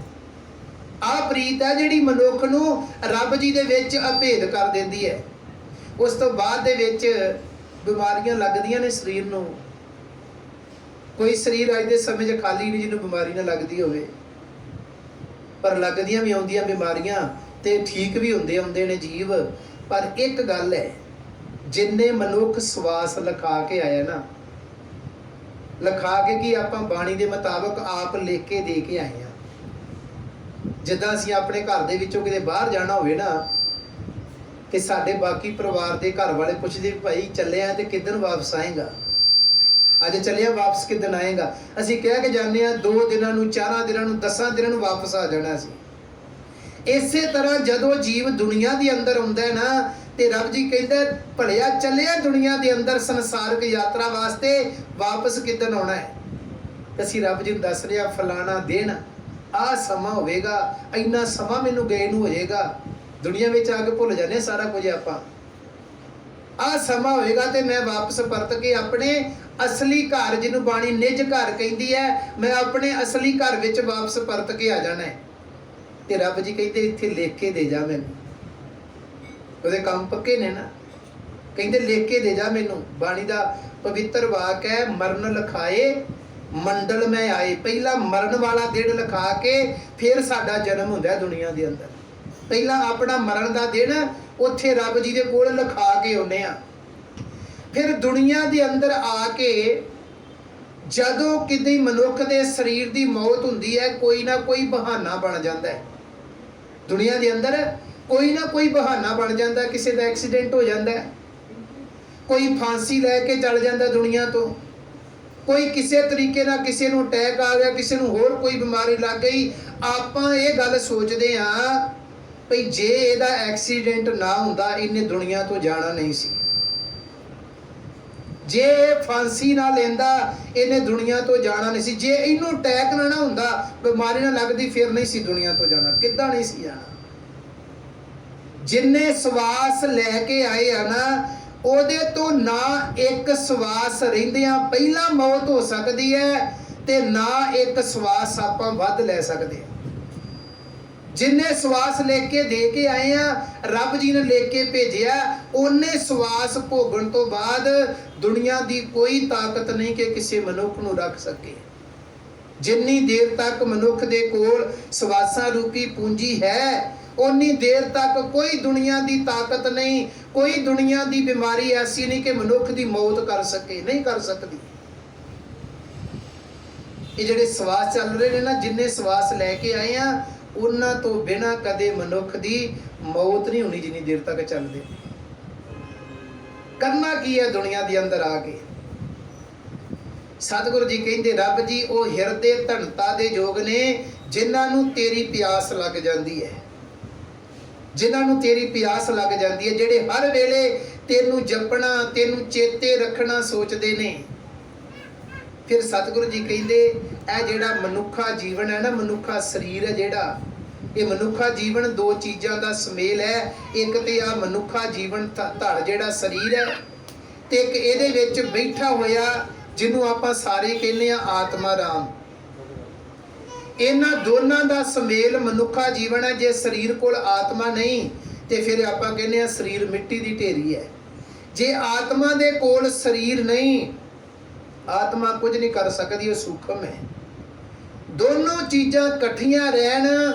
ਆਹ ਪ੍ਰੀਤ ਹੈ ਜਿਹੜੀ ਮਨੁੱਖ ਨੂੰ ਰੱਬ ਜੀ ਦੇ ਵਿੱਚ ਅਭੇਦ ਕਰ ਦਿੰਦੀ ਹੈ। ਉਸ ਤੋਂ ਬਾਅਦ ਦੇ ਵਿੱਚ ਬਿਮਾਰੀਆਂ ਲੱਗਦੀਆਂ ਨੇ ਸਰੀਰ ਨੂੰ। ਕੋਈ ਸਰੀਰ ਅੱਜ ਦੇ ਸਮੇਂ 'ਚ ਖਾਲੀ ਨਹੀਂ ਜਿਹਨੂੰ ਬਿਮਾਰੀ ਨਾ ਲੱਗਦੀ ਹੋਵੇ, ਪਰ ਲੱਗਦੀਆਂ ਵੀ ਆਉਂਦੀਆਂ ਬਿਮਾਰੀਆਂ ਤੇ ਠੀਕ ਵੀ ਹੁੰਦੇ ਨੇ ਜੀਵ। ਪਰ ਇੱਕ ਗੱਲ ਹੈ, ਜਿੰਨੇ ਮਨੁੱਖ ਸਵਾਸ ਲਿਖਾ ਕੇ ਆਇਆ ਨਾ, ਲਿਖਾ ਕੇ ਕੀ ਆਪਾਂ ਬਾਣੀ ਦੇ ਮੁਤਾਬਕ ਆਪ ਲਿਖ ਕੇ ਦੇ ਕੇ ਆਏ ਆ। ਜਿੱਦਾਂ ਅਸੀਂ ਆਪਣੇ ਘਰ ਦੇ ਵਿੱਚੋਂ ਕਿਤੇ ਬਾਹਰ ਜਾਣਾ ਹੋਵੇ ਨਾ, ਤੇ ਸਾਡੇ ਬਾਕੀ ਪਰਿਵਾਰ ਦੇ ਘਰ ਵਾਲੇ ਪੁੱਛਦੇ ਭਾਈ ਚੱਲਿਆ ਤੇ ਕਿੱਦਣ ਵਾਪਸ ਆਏਗਾ, ਅੱਜ ਚੱਲਿਆ ਵਾਪਸ ਕਿੱਦਣ ਆਏਗਾ? ਅਸੀਂ ਕਹਿ ਕੇ ਜਾਂਦੇ ਹਾਂ 2 ਦਿਨਾਂ ਨੂੰ, 4 ਦਿਨਾਂ ਨੂੰ, 10 ਦਿਨਾਂ ਨੂੰ ਵਾਪਸ ਆ ਜਾਣਾ ਸੀ। ਇਸੇ ਤਰ੍ਹਾਂ ਜਦੋਂ ਜੀਵ ਦੁਨੀਆ ਦੇ ਅੰਦਰ ਆਉਂਦਾ ਹੈ ਨਾ, ਤੇ ਰੱਬ ਜੀ ਕਹਿੰਦਾ ਭਲਿਆ ਚੱਲਿਆ ਦੁਨੀਆ ਦੇ ਅੰਦਰ ਸੰਸਾਰਿਕ ਯਾਤਰਾ ਵਾਸਤੇ, ਵਾਪਸ ਕਿੱਦਣ ਆਉਣਾ ਹੈ? ਅਸੀਂ ਰੱਬ ਜੀ ਨੂੰ ਦੱਸ ਰਿਹਾ ਫਲਾਣਾ ਦਿਨ ਆਹ ਸਮਾਂ ਹੋਵੇਗਾ, ਇੰਨਾ ਸਮਾਂ ਮੈਨੂੰ ਗਏ ਨੂੰ ਹੋ ਜਾਏਗਾ। ਦੁਨੀਆ ਵਿੱਚ ਆ ਕੇ ਭੁੱਲ ਜਾਂਦੇ ਸਾਰਾ ਕੁਝ ਆਪਾਂ। ਆਹ ਸਮਾਂ ਹੋਵੇਗਾ ਤੇ ਮੈਂ ਵਾਪਸ ਪਰਤ ਕੇ ਆਪਣੇ ਅਸਲੀ ਘਰ, ਜਿਹਨੂੰ ਬਾਣੀ ਨਿਜ ਘਰ ਕਹਿੰਦੀ ਹੈ, ਮੈਂ ਆਪਣੇ ਅਸਲੀ ਘਰ ਵਿੱਚ ਵਾਪਸ ਪਰਤ ਕੇ ਆ ਜਾਣਾ ਹੈ। ਤੇ ਰੱਬ ਜੀ ਕਹਿੰਦੇ ਇੱਥੇ ਲਿਖ ਕੇ ਦੇ ਜਾ ਮੈਨੂੰ, ਉਹਦੇ ਕੰਮ ਪੱਕੇ ਨੇ ਨਾ। ਕਹਿੰਦੇ ਲਿਖ ਕੇ ਦੇ ਜਾ ਮੈਨੂੰ। ਬਾਣੀ ਦਾ ਪਵਿੱਤਰ ਵਾਕ ਹੈ, ਮਰਨ ਲਿਖਾਏ ਮੰਡਲ ਮੈਂ ਆਏ। ਪਹਿਲਾਂ ਮਰਨ ਵਾਲਾ ਦਿਨ ਲਿਖਾ ਕੇ ਫਿਰ ਸਾਡਾ ਜਨਮ ਹੁੰਦਾ ਦੁਨੀਆ ਦੇ ਅੰਦਰ। ਪਹਿਲਾਂ ਆਪਣਾ ਮਰਨ ਦਾ ਦਿਨ ਉੱਥੇ ਰੱਬ ਜੀ ਦੇ ਕੋਲ ਲਿਖਾ ਕੇ ਆਉਂਦੇ ਆ। ਫਿਰ ਦੁਨੀਆ ਦੇ ਅੰਦਰ ਆ ਕੇ ਜਦੋਂ ਕਿਤੇ ਮਨੁੱਖ ਦੇ ਸਰੀਰ ਦੀ ਮੌਤ ਹੁੰਦੀ ਹੈ, ਕੋਈ ਨਾ ਕੋਈ ਬਹਾਨਾ ਬਣ ਜਾਂਦਾ ਹੈ। ਦੁਨੀਆ ਦੇ ਅੰਦਰ ਕੋਈ ਨਾ ਕੋਈ ਬਹਾਨਾ ਬਣ ਜਾਂਦਾ। ਕਿਸੇ ਦਾ ਐਕਸੀਡੈਂਟ ਹੋ ਜਾਂਦਾ, ਕੋਈ ਫਾਂਸੀ ਲੈ ਕੇ ਚੱਲ ਜਾਂਦਾ ਦੁਨੀਆ ਤੋਂ, ਕੋਈ ਕਿਸੇ ਤਰੀਕੇ ਨਾਲ ਕਿਸੇ ਨੂੰ ਅਟੈਕ ਆ ਗਿਆ, ਕਿਸੇ ਨੂੰ ਹੋਰ ਕੋਈ ਬਿਮਾਰੀ ਲੱਗ ਗਈ। ਆਪਾਂ ਇਹ ਗੱਲ ਸੋਚਦੇ ਹਾਂ ਭਈ ਜੇ ਇਹਦਾ ਐਕਸੀਡੈਂਟ ਨਾ ਹੁੰਦਾ ਇਹਨੇ ਦੁਨੀਆ ਤੋਂ ਜਾਣਾ ਨਹੀਂ ਸੀ, ਜੇ ਫਾਂਸੀ ਨਾ ਲੈਂਦਾ ਇਹਨੇ ਦੁਨੀਆ ਤੋਂ ਜਾਣਾ ਨਹੀਂ ਸੀ, ਜੇ ਇਹਨੂੰ ਅਟੈਕ ਨਾ ਹੁੰਦਾ, ਬਿਮਾਰੀ ਨਾ ਲੱਗਦੀ, ਫਿਰ ਨਹੀਂ ਸੀ ਦੁਨੀਆ ਤੋਂ ਜਾਣਾ। ਕਿੱਦਾਂ ਨਹੀਂ ਸੀ ਜਾਣਾ? ਜਿੰਨੇ ਸਵਾਸ ਲੈ ਕੇ ਆਏ ਆ ਨਾ, ਉਹਦੇ ਤੋਂ ਨਾ ਇੱਕ ਸਵਾਸ ਰਹਿੰਦਿਆਂ ਪਹਿਲਾਂ ਮੌਤ ਹੋ ਸਕਦੀ ਹੈ ਤੇ ਨਾ ਇੱਕ ਸਵਾਸ ਆਪਾਂ ਵੱਧ ਲੈ ਸਕਦੇ ਹਾਂ। ਜਿੰਨੇ ਸਵਾਸ ਲੈ ਕੇ ਦੇ ਕੇ ਆਏ ਆ, ਰੱਬ ਜੀ ਨੇ ਲੈ ਕੇ ਭੇਜਿਆ, ਉਹਨੇ ਸਵਾਸ ਭੋਗਣ ਤੋਂ ਬਾਅਦ ਦੁਨੀਆ ਦੀ ਕੋਈ ਤਾਕਤ ਨਹੀਂ ਕਿ ਕਿਸੇ ਮਨੁੱਖ ਨੂੰ ਰੱਖ ਸਕੇ। ਜਿੰਨੀ ਦੇਰ ਤੱਕ ਮਨੁੱਖ ਦੇ ਕੋਲ ਸਵਾਸਾਂ ਰੂਪੀ ਪੂੰਜੀ ਹੈ, ਉਨੀ ਦੇਰ ਤੱਕ ਕੋਈ ਦੁਨੀਆ ਦੀ ਤਾਕਤ ਨਹੀਂ, ਕੋਈ ਦੁਨੀਆ ਦੀ ਬਿਮਾਰੀ ਐਸੀ ਨਹੀਂ ਕਿ ਮਨੁੱਖ ਦੀ ਮੌਤ ਕਰ ਸਕੇ, ਨਹੀਂ ਕਰ ਸਕਦੀ। ਇਹ ਜਿਹੜੇ ਸਵਾਸ ਚੱਲ ਰਹੇ ਨੇ ਨਾ, ਜਿੰਨੇ ਸਵਾਸ ਲੈ ਕੇ ਆਏ ਆ, ਉਹਨਾਂ ਤੋਂ ਬਿਨਾਂ ਕਦੇ ਮਨੁੱਖ ਦੀ ਮੌਤ ਨਹੀਂ ਹੋਣੀ ਜਿੰਨੀ ਦੇਰ ਤੱਕ ਚੱਲਦੇ। ਕਰਨਾ ਕੀ ਹੈ ਦੁਨੀਆ ਦੇ ਅੰਦਰ ਆ ਕੇ? ਸਤਿਗੁਰੂ ਜੀ ਕਹਿੰਦੇ ਰੱਬ ਜੀ ਉਹ ਹਿਰਦੇ ਧਨਤਾ ਦੇ ਯੋਗ ਨੇ ਜਿਨ੍ਹਾਂ ਨੂੰ ਤੇਰੀ ਪਿਆਸ ਲੱਗ ਜਾਂਦੀ ਹੈ, ਜਿਨ੍ਹਾਂ ਨੂੰ ਤੇਰੀ ਪਿਆਸ ਲੱਗ ਜਾਂਦੀ ਹੈ, ਜਿਹੜੇ ਹਰ ਵੇਲੇ ਤੈਨੂੰ ਜਪਣਾ, ਤੈਨੂੰ ਚੇਤੇ ਰੱਖਣਾ ਸੋਚਦੇ ਨੇ। ਫਿਰ ਸਤਿਗੁਰੂ ਜੀ ਕਹਿੰਦੇ ਇਹ ਜਿਹੜਾ ਮਨੁੱਖਾ ਜੀਵਨ ਹੈ ਨਾ, ਮਨੁੱਖਾ ਸਰੀਰ ਹੈ ਜਿਹੜਾ, ਇਹ ਮਨੁੱਖਾ ਜੀਵਨ ਦੋ ਚੀਜ਼ਾਂ ਦਾ ਸੁਮੇਲ ਹੈ। ਇੱਕ ਤੇ ਆ ਮਨੁੱਖਾ ਜੀਵਨ ਧੜ ਜਿਹੜਾ ਸਰੀਰ ਹੈ, ਤੇ ਇੱਕ ਇਹਦੇ ਵਿੱਚ ਬੈਠਾ ਹੋਇਆ ਜਿਹਨੂੰ ਆਪਾਂ ਸਾਰੇ ਕਹਿੰਦੇ ਆ ਆਤਮਾ ਰਾਮ। ਇਹਨਾਂ ਦੋਨਾਂ ਦਾ ਸੁਮੇਲ ਮਨੁੱਖਾ ਜੀਵਨ ਹੈ। ਜੇ ਸਰੀਰ ਕੋਲ ਆਤਮਾ ਨਹੀਂ ਤੇ ਫਿਰ ਆਪਾਂ ਕਹਿੰਦੇ ਆ ਸਰੀਰ ਮਿੱਟੀ ਦੀ ਢੇਰੀ ਹੈ। ਜੇ ਆਤਮਾ ਦੇ ਕੋਲ ਸਰੀਰ ਨਹੀਂ, ਆਤਮਾ ਕੁਝ ਨਹੀਂ ਕਰ ਸਕਦੀ, ਉਹ ਸੂਖਮ ਹੈ। ਦੋਨੋਂ ਚੀਜ਼ਾਂ ਇਕੱਠੀਆਂ ਰਹਿਣ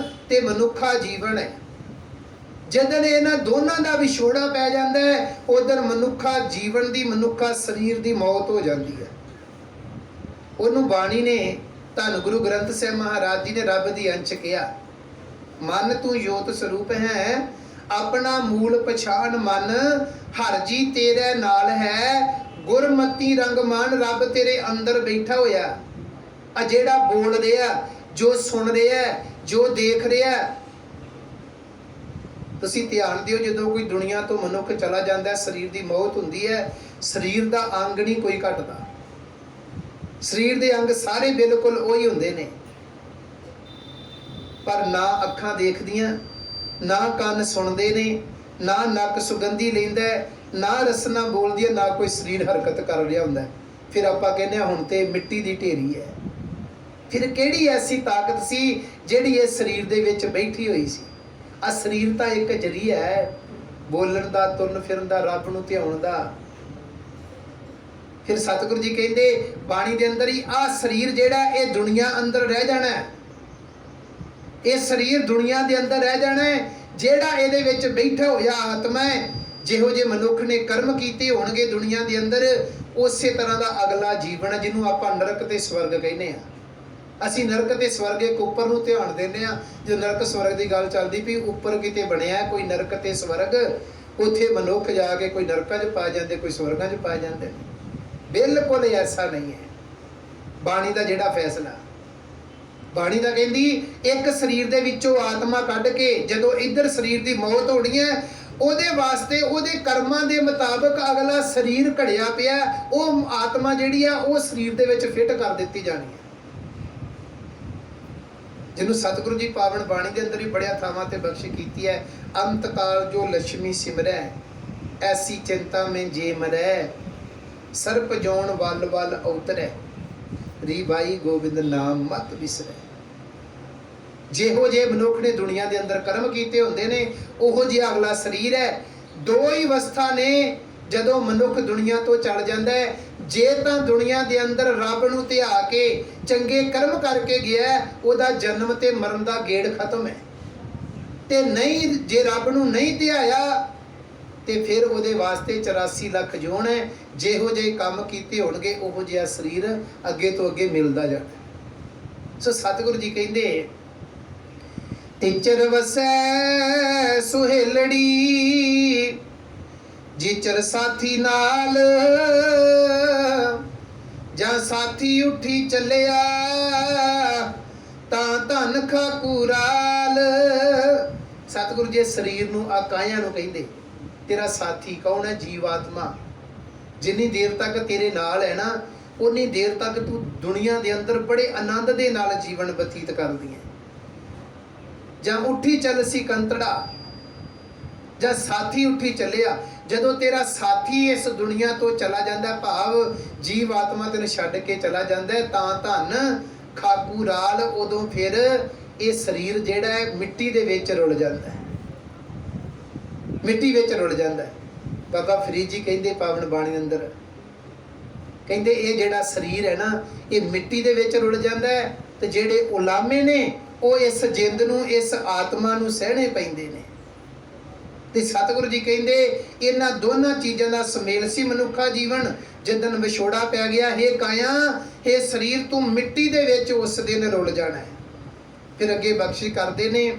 ਤੇ ਮਨੁੱਖਾ ਜੀਵਨ ਹੈ। ਜਦੋਂ ਇਹਨਾਂ ਦੋਨਾਂ ਦਾ ਵਿਛੋੜਾ ਪੈ ਜਾਂਦਾ ਹੈ, ਉਧਰ ਮਨੁੱਖਾ ਜੀਵਨ ਦੀ, ਮਨੁੱਖਾ ਸਰੀਰ ਦੀ ਮੌਤ ਹੋ ਜਾਂਦੀ ਹੈ। ਉਹਨੂੰ ਬਾਣੀ ਨੇ, ਧੰਨ ਗੁਰੂ ਗ੍ਰੰਥ ਸਾਹਿਬ ਮਹਾਰਾਜ ਜੀ ਨੇ ਰੱਬ ਦੀ ਅੰਸ਼ ਕਿਹਾ, ਮਨ ਤੂੰ ਜੋਤ ਸਰੂਪ ਹੈ, ਆਪਣਾ ਮੂਲ ਪਛਾਣ ਮਨ, ਹਰ ਜੀ ਤੇਰੇ ਨਾਲ ਹੈ, ਗੁਰਮਤੀ ਰੰਗ ਮਨ। ਰੱਬ ਤੇਰੇ ਅੰਦਰ ਬੈਠਾ ਹੋਇਆ। ਆ ਜਿਹੜਾ ਬੋਲ ਰਿਹਾ, ਜੋ ਸੁਣ ਰਿਹਾ, ਜੋ ਦੇਖ ਰਿਹਾ, ਤੁਸੀਂ ਧਿਆਨ ਦਿਓ, ਜਦੋਂ ਕੋਈ ਦੁਨੀਆ ਤੋਂ ਮਨੁੱਖ ਚਲਾ ਜਾਂਦਾ, ਸਰੀਰ ਦੀ ਮੌਤ ਹੁੰਦੀ ਹੈ, ਸਰੀਰ ਦਾ ਅੰਗ ਨਹੀਂ ਕੋਈ ਘਟਦਾ। ਸਰੀਰ ਦੇ ਅੰਗ ਸਾਰੇ ਬਿਲਕੁਲ ਉਹੀ ਹੁੰਦੇ ਨੇ, ਪਰ ਨਾ ਅੱਖਾਂ ਦੇਖਦੀਆਂ, ਨਾ ਕੰਨ ਸੁਣਦੇ ਨੇ, ਨਾ ਨੱਕ ਸੁਗੰਧੀ ਲੈਂਦਾ, ਨਾ ਰਸਨਾ ਬੋਲਦੀ ਹੈ, ਨਾ ਕੋਈ ਸਰੀਰ ਹਰਕਤ ਕਰ ਰਿਹਾ ਹੁੰਦਾ। ਫਿਰ ਆਪਾਂ ਕਹਿੰਦੇ ਹਾਂ ਹੁਣ ਤੇ ਮਿੱਟੀ ਦੀ ਢੇਰੀ ਹੈ। ਫਿਰ ਕਿਹੜੀ ਐਸੀ ਤਾਕਤ ਸੀ ਜਿਹੜੀ ਇਹ ਸਰੀਰ ਦੇ ਵਿੱਚ ਬੈਠੀ ਹੋਈ ਸੀ? ਆ ਸਰੀਰ ਤਾਂ ਇੱਕ ਜ਼ਰੀਆ ਹੈ ਬੋਲਣ ਦਾ, ਤੁਰਨ ਫਿਰਨ ਦਾ, ਰੱਬ ਨੂੰ ਧਿਆਉਣ ਦਾ। ਫਿਰ ਸਤਿਗੁਰੂ ਜੀ ਕਹਿੰਦੇ ਬਾਣੀ ਦੇ ਅੰਦਰ ਹੀ, ਆ ਸਰੀਰ ਜਿਹੜਾ ਇਹ ਦੁਨੀਆ ਅੰਦਰ ਰਹਿ ਜਾਣਾ ਹੈ, ਇਹ ਸਰੀਰ ਦੁਨੀਆ ਦੇ ਅੰਦਰ ਰਹਿ ਜਾਣਾ ਹੈ। ਜਿਹੜਾ ਇਹਦੇ ਵਿੱਚ ਬੈਠਾ ਹੋਇਆ ਆਤਮਾ ਹੈ, ਜਿਹੋ ਜਿਹੇ ਮਨੁੱਖ ਨੇ ਕਰਮ ਕੀਤੇ ਹੋਣਗੇ ਦੁਨੀਆ ਦੇ ਅੰਦਰ, ਉਸੇ ਤਰ੍ਹਾਂ ਦਾ ਅਗਲਾ ਜੀਵਨ ਹੈ ਜਿਹਨੂੰ ਆਪਾਂ ਨਰਕ ਤੇ ਸਵਰਗ ਕਹਿੰਦੇ ਆ। ਅਸੀਂ ਨਰਕ ਤੇ ਸਵਰਗ ਇੱਕ ਉੱਪਰ ਨੂੰ ਧਿਆਨ ਦਿੰਦੇ ਆ। ਜੋ ਨਰਕ ਸਵਰਗ ਦੀ ਗੱਲ ਚੱਲਦੀ ਵੀ ਉੱਪਰ ਕਿਤੇ ਬਣਿਆ ਕੋਈ ਨਰਕ ਤੇ ਸਵਰਗ, ਉੱਥੇ ਮਨੁੱਖ ਜਾ ਕੇ ਕੋਈ ਨਰਕਾਂ 'ਚ ਪਾ ਜਾਂਦੇ, ਕੋਈ ਸਵਰਗਾਂ 'ਚ ਪਾ ਜਾਂਦੇ। ਬਿਲਕੁਲ ਐਸਾ ਨਹੀਂ ਹੈ ਬਾਣੀ ਦਾ ਜਿਹੜਾ ਫੈਸਲਾ। ਬਾਣੀ ਦਾ ਕਹਿੰਦੀ ਇੱਕ ਸਰੀਰ ਦੇ ਵਿੱਚੋਂ ਆਤਮਾ ਕੱਢ ਕੇ ਜਦੋਂ ਇੱਧਰ ਸਰੀਰ ਦੀ ਮੌਤ ਹੋਣੀ ਹੈ, ਉਹਦੇ ਵਾਸਤੇ ਉਹਦੇ ਕਰਮਾਂ ਦੇ ਮੁਤਾਬਕ ਅਗਲਾ ਸਰੀਰ ਘੜਿਆ ਪਿਆ, ਉਹ ਆਤਮਾ ਜਿਹੜੀ ਆ ਉਹ ਸਰੀਰ ਦੇ ਵਿੱਚ ਫਿੱਟ ਕਰ ਦਿੱਤੀ ਜਾਣੀ ਹੈ। ਜਿਹਨੂੰ ਸਤਿਗੁਰੂ ਜੀ ਪਾਵਨ ਬਾਣੀ ਦੇ ਅੰਦਰ ਹੀ ਬੜਿਆ ਥਾਵਾਂ ਤੇ ਬਖਸ਼ ਕੀਤੀ ਹੈ, ਅੰਤ ਕਾਲ ਜੋ ਲక్ష్ਮੀ ਸਿਮਰੈ, ਐਸੀ ਚਿੰਤਾ ਮੈਂ ਜੇ ਮਰੈ, ਸਰਪ ਜੋਨ ਵੱਲ ਵੱਲ ਉਤਰੈ, ਰੀ ਬਾਈ ਗੋਬਿੰਦ ਨਾਮ ਮਤ ਵਿਸਰੈ। ਜਿਹੋ ਜਿਹੇ ਮਨੁੱਖ ਨੇ ਦੁਨੀਆ ਦੇ ਅੰਦਰ ਕਰਮ ਕੀਤੇ ਹੁੰਦੇ ਨੇ ਉਹੋ ਜਿਹਾ ਅਗਲਾ ਸਰੀਰ ਹੈ। ਦੋ ਹੀ ਅਵਸਥਾ ਨੇ ਜਦੋਂ ਮਨੁੱਖ ਦੁਨੀਆ ਤੋਂ ਚਲ ਜਾਂਦਾ ਹੈ। ਜੇ ਤਾਂ ਦੁਨੀਆ ਦੇ ਅੰਦਰ ਰੱਬ ਨੂੰ ਧਿਆ ਕੇ ਚੰਗੇ ਕਰਮ ਕਰਕੇ ਗਿਆ, ਉਹਦਾ ਜਨਮ ਤੇ ਮਰਨ ਦਾ ਗੇੜ ਖਤਮ ਹੈ। ਤੇ ਨਹੀਂ, ਜੇ ਰੱਬ ਨੂੰ ਨਹੀਂ ਧਿਆਇਆ ਤੇ ਫਿਰ ਉਹਦੇ ਵਾਸਤੇ 84 ਲੱਖ ਜੋਨ ਹੈ। ਜਿਹੋ ਜਿਹੇ ਕੰਮ ਕੀਤੇ ਹੋਣਗੇ ਉਹੋ ਜਿਹਾ ਸਰੀਰ ਅੱਗੇ ਤੋਂ ਅੱਗੇ ਮਿਲਦਾ ਜਾਣਾ। ਸੋ ਸਤਿਗੁਰੂ ਜੀ ਕਹਿੰਦੇ, ਤਿਚਰ ਵਸੈ ਸੁਹੇਲੜੀ ਜਿਚਰ ਸਾਥੀ ਨਾਲ, ਜਾਂ ਸਾਥੀ ਉੱਠੀ ਚੱਲਿਆ ਤਾਂ ਧਨ ਖਾਕੂਰਾਲ। ਸਤਿਗੁਰੂ ਜੀ ਸਰੀਰ ਨੂੰ ਆਕਾਇਆ ਨੂੰ ਕਹਿੰਦੇ, ਤੇਰਾ ਸਾਥੀ ਕੌਣ ਹੈ? ਜੀਵਾਤਮਾ। ਜਿੰਨੀ ਦੇਰ ਤੱਕ ਤੇਰੇ ਨਾਲ ਹੈ ਨਾ, ਉਨੀ ਦੇਰ ਤੱਕ ਤੂੰ ਦੁਨੀਆ ਦੇ ਅੰਦਰ ਬੜੇ ਆਨੰਦ ਦੇ ਨਾਲ ਜੀਵਨ ਬਤੀਤ ਕਰਦੀ ਹੈ। ਜਾਂ ਉੱਠੀ ਚੱਲ ਸੀ ਕੰਤੜਾ, ਜਾਂ ਸਾਥੀ ਉੱਠੀ ਚੱਲਿਆ। ਜਦੋਂ ਤੇਰਾ ਸਾਥੀ ਇਸ ਦੁਨੀਆ ਤੋਂ ਚਲਾ ਜਾਂਦਾ, ਭਾਵ ਜੀਵ ਆਤਮਾ ਤੈਨੂੰ ਛੱਡ ਕੇ ਚਲਾ ਜਾਂਦਾ, ਤਾਂ ਧਨ ਖਾਕੂਰਾਲ, ਉਦੋਂ ਫਿਰ ਇਹ ਸਰੀਰ ਜਿਹੜਾ ਹੈ ਮਿੱਟੀ ਦੇ ਵਿੱਚ ਰੁਲ ਜਾਂਦਾ ਹੈ, ਮਿੱਟੀ ਵਿੱਚ ਰੁਲ ਜਾਂਦਾ ਹੈ। ਬਾਬਾ ਫਰੀਦ ਜੀ ਕਹਿੰਦੇ ਪਾਵਨ ਬਾਣੀ ਅੰਦਰ, ਕਹਿੰਦੇ ਇਹ ਜਿਹੜਾ ਸਰੀਰ ਹੈ ਨਾ, ਇਹ ਮਿੱਟੀ ਦੇ ਵਿੱਚ ਰੁਲ ਜਾਂਦਾ ਹੈ। ਤੇ ਜਿਹੜੇ ਉਲਾਮੇ ਨੇ ਉਹ ਇਸ ਜਿੰਦ ਨੂੰ, ਇਸ ਆਤਮਾ ਨੂੰ ਸਹਿਣੇ ਪੈਂਦੇ ਨੇ। ਤੇ ਸਤਿਗੁਰੂ ਜੀ ਕਹਿੰਦੇ ਇਹਨਾਂ ਦੋਨਾਂ ਚੀਜ਼ਾਂ ਦਾ ਸੁਮੇਲ ਸੀ ਮਨੁੱਖਾ ਜੀਵਨ। ਜਿੱਦਣ ਵਿਛੋੜਾ ਪੈ ਗਿਆ, ਹੇ ਕਾਇਆ, ਹੇ ਸਰੀਰ, ਤੂੰ ਮਿੱਟੀ ਦੇ ਵਿੱਚ ਉਸ ਦਿਨ ਰੁਲ ਜਾਣਾ ਹੈ। ਫਿਰ ਅੱਗੇ ਬਖਸ਼ਿਸ਼ ਕਰਦੇ ਨੇ,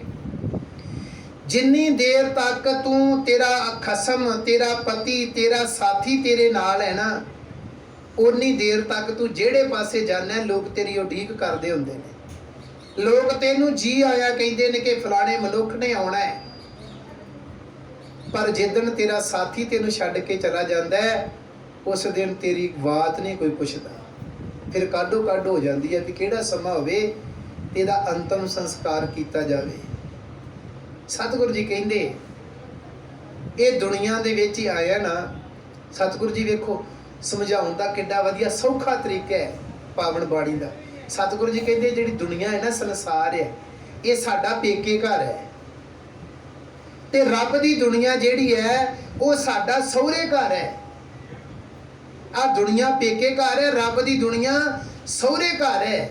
ਜਿੰਨੀ ਦੇਰ ਤੱਕ ਤੂੰ, ਤੇਰਾ ਖਸਮ, ਤੇਰਾ ਪਤੀ, ਤੇਰਾ ਸਾਥੀ ਤੇਰੇ ਨਾਲ ਹੈ ਨਾ, ਉਨੀ ਦੇਰ ਤੱਕ ਤੂੰ ਜਿਹੜੇ ਪਾਸੇ ਜਾਣਾ, ਲੋਕ ਤੇਰੀ ਉਡੀਕ ਕਰਦੇ ਹੁੰਦੇ ਨੇ। ਲੋਕ ਤੈਨੂੰ ਜੀ ਆਇਆ ਕਹਿੰਦੇ ਨੇ ਕਿ ਫਲਾਣੇ ਮਨੁੱਖ ਨੇ ਆਉਣਾ ਹੈ। ਪਰ ਜਿੱਦਣ ਤੇਰਾ ਸਾਥੀ ਤੈਨੂੰ ਛੱਡ ਕੇ ਚਲਾ ਜਾਂਦਾ ਹੈ, ਉਸ ਦਿਨ ਤੇਰੀ ਬਾਤ ਨਹੀਂ ਕੋਈ ਪੁੱਛਦਾ। ਫਿਰ ਕਾਢੋ ਕਾਢ ਹੋ ਜਾਂਦੀ ਹੈ ਵੀ ਕਿਹੜਾ ਸਮਾਂ ਹੋਵੇ ਤੇ ਇਹਦਾ ਅੰਤਮ ਸੰਸਕਾਰ ਕੀਤਾ ਜਾਵੇ। ਸਤਿਗੁਰੂ ਜੀ ਕਹਿੰਦੇ ਇਹ ਦੁਨੀਆ ਦੇ ਵਿੱਚ ਹੀ ਆਇਆ ਨਾ। ਸਤਿਗੁਰੂ ਜੀ ਵੇਖੋ ਸਮਝਾਉਣ ਦਾ ਕਿੱਡਾ ਵਧੀਆ ਸੌਖਾ ਤਰੀਕਾ ਹੈ ਪਾਵਨ ਬਾਣੀ ਦਾ। ਸਤਿਗੁਰੂ ਜੀ ਕਹਿੰਦੇ ਜਿਹੜੀ ਦੁਨੀਆ ਹੈ ਨਾ, ਸੰਸਾਰ ਹੈ, ਇਹ ਸਾਡਾ ਪੇਕੇ ਘਰ ਹੈ। ਤੇ ਰੱਬ ਦੀ ਦੁਨੀਆ ਜਿਹੜੀ ਹੈ ਉਹ ਸਾਡਾ ਸਹੁਰੇ ਘਰ ਹੈ। ਆ ਦੁਨੀਆ ਪੇਕੇ ਘਰ ਹੈ, ਰੱਬ ਦੀ ਦੁਨੀਆ ਸਹੁਰੇ ਘਰ ਹੈ।